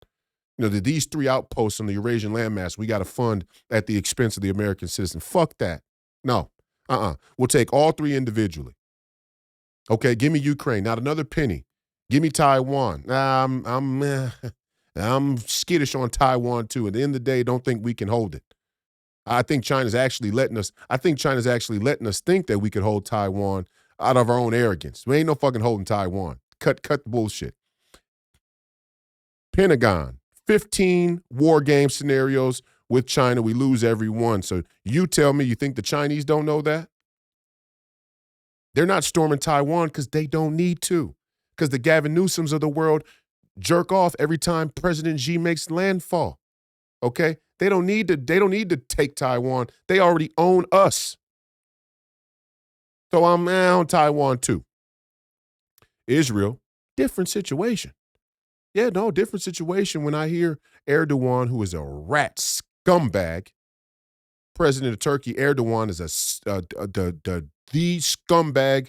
These three outposts on the Eurasian landmass, we got to fund at the expense of the American citizen. Fuck that. No. We'll take all three individually. Okay, give me Ukraine, not another penny. Give me Taiwan. I'm skittish on Taiwan too. At the end of the day, don't think we can hold it. I think China's actually letting us think that we could hold Taiwan out of our own arrogance. We ain't no fucking holding Taiwan. Cut the bullshit. Pentagon, 15 war game scenarios with China. We lose every one. So you tell me you think the Chinese don't know that? They're not storming Taiwan because they don't need to. Because the Gavin Newsoms of the world jerk off every time President Xi makes landfall. Okay? They don't need to take Taiwan. They already own us. So I'm on Taiwan too. Israel, different situation. Yeah, no, different situation when I hear Erdogan, who is a rat scumbag, president of Turkey, Erdogan is the scumbag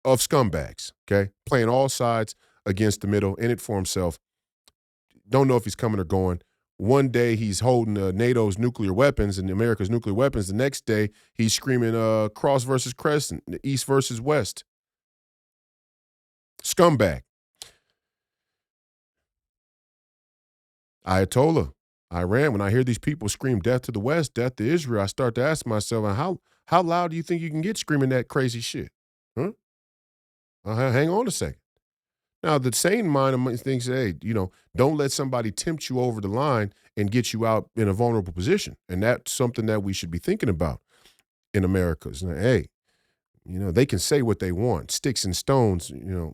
of scumbags, okay? Playing all sides against the middle, in it for himself. don't know if he's coming or going. One day he's holding NATO's nuclear weapons and America's nuclear weapons. The next day he's screaming cross versus crescent, east versus west. Scumbag. Ayatollah, Iran, when I hear these people scream death to the West, death to Israel, I start to ask myself, how loud do you think you can get screaming that crazy shit? Huh? Hang on a second. Now, the sane mind thinks, hey, don't let somebody tempt you over the line and get you out in a vulnerable position. And that's something that we should be thinking about in America. Hey, they can say what they want, sticks and stones. We're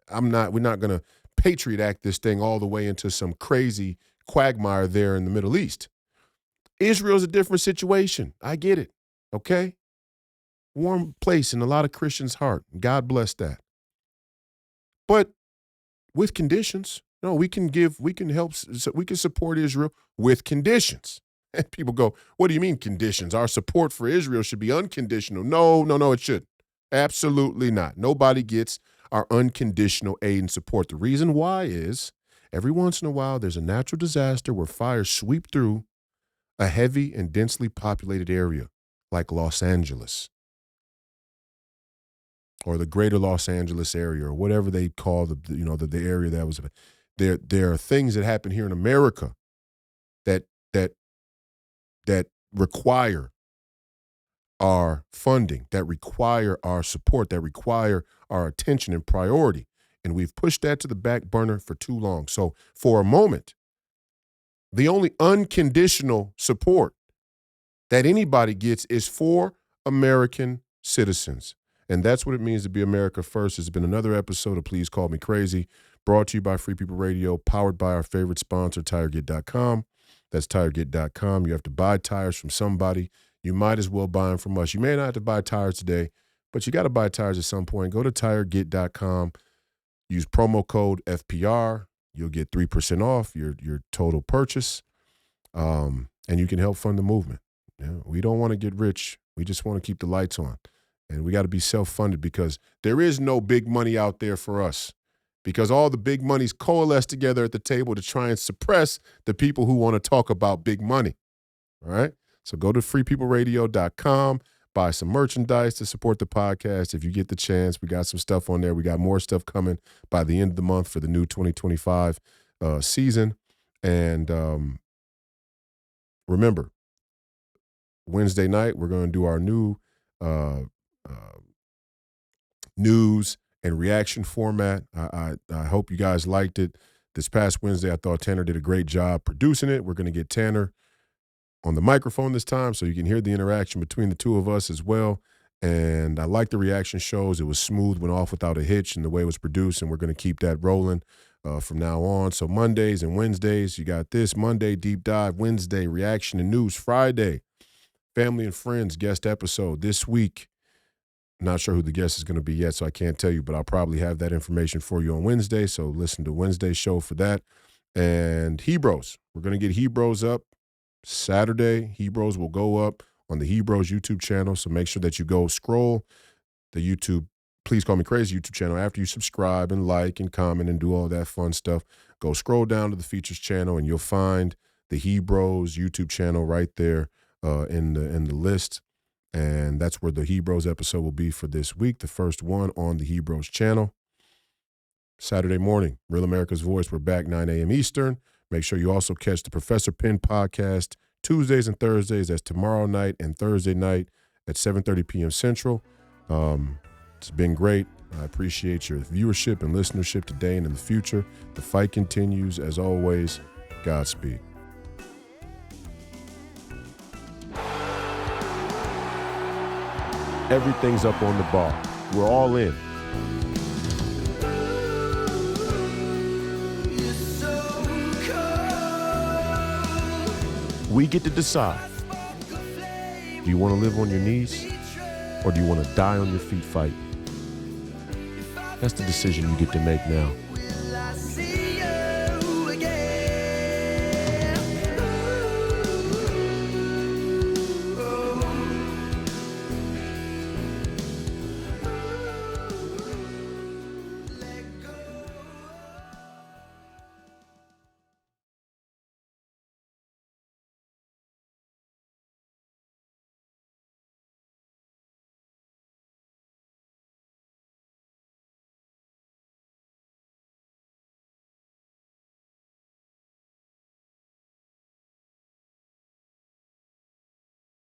not going to Patriot Act this thing all the way into some crazy quagmire there in the Middle East. Israel's a different situation. I get it. Okay? Warm place in a lot of Christians' heart. God bless that. But with conditions, we can support Israel with conditions. And people go, what do you mean conditions? Our support for Israel should be unconditional. No, it shouldn't. Absolutely not. Nobody gets our unconditional aid and support. The reason why is every once in a while there's a natural disaster where fires sweep through a heavy and densely populated area like Los Angeles or the greater Los Angeles area or whatever they call the area that was. There are things that happen here in America that require our funding, that require our support, that require our attention and priority. And we've pushed that to the back burner for too long. So for a moment, the only unconditional support that anybody gets is for American citizens. And that's what it means to be America First. It's been another episode of Please Call Me Crazy, brought to you by Free People Radio, powered by our favorite sponsor, TireGet.com. That's TireGet.com. You have to buy tires from somebody. You might as well buy them from us. You may not have to buy tires today, but you got to buy tires at some point. Go to TireGet.com. Use promo code FPR. You'll get 3% off your total purchase, and you can help fund the movement. We don't want to get rich. We just want to keep the lights on. And we got to be self-funded because there is no big money out there for us because all the big money's coalesce together at the table to try and suppress the people who want to talk about big money. All right? So go to freepeopleradio.com, buy some merchandise to support the podcast if you get the chance. We got some stuff on there. We got more stuff coming by the end of the month for the new 2025 season. And remember, Wednesday night, we're going to do our new news and reaction format. I hope you guys liked it. This past Wednesday, I thought Tanner did a great job producing it. We're going to get Tanner on the microphone this time so you can hear the interaction between the two of us as well. And I like the reaction shows. It was smooth, went off without a hitch in the way it was produced, and we're going to keep that rolling from now on. So Mondays and Wednesdays, you got this. Monday, deep dive. Wednesday, reaction and news. Friday, family and friends guest episode. This week, not sure who the guest is going to be yet, so I can't tell you, but I'll probably have that information for you on Wednesday. So listen to Wednesday's show for that. And Hebrews. We're going to get Hebrews up Saturday. Hebrews will go up on the Hebrews YouTube channel. So make sure that you go scroll the YouTube, Please Call Me Crazy YouTube channel after you subscribe and like and comment and do all that fun stuff. Go scroll down to the features channel and you'll find the Hebrews YouTube channel right there in the list. And that's where the Hebrews episode will be for this week, the first one on the Hebrews channel. Saturday morning, Real America's Voice. We're back 9 a.m. Eastern. Make sure you also catch the Professor Penn podcast Tuesdays and Thursdays. That's tomorrow night and Thursday night at 7:30 p.m. Central. It's been great. I appreciate your viewership and listenership today and in the future. The fight continues. As always, Godspeed. Everything's up on the bar. We're all in. We get to decide. Do you want to live on your knees or do you want to die on your feet fighting? That's the decision you get to make now.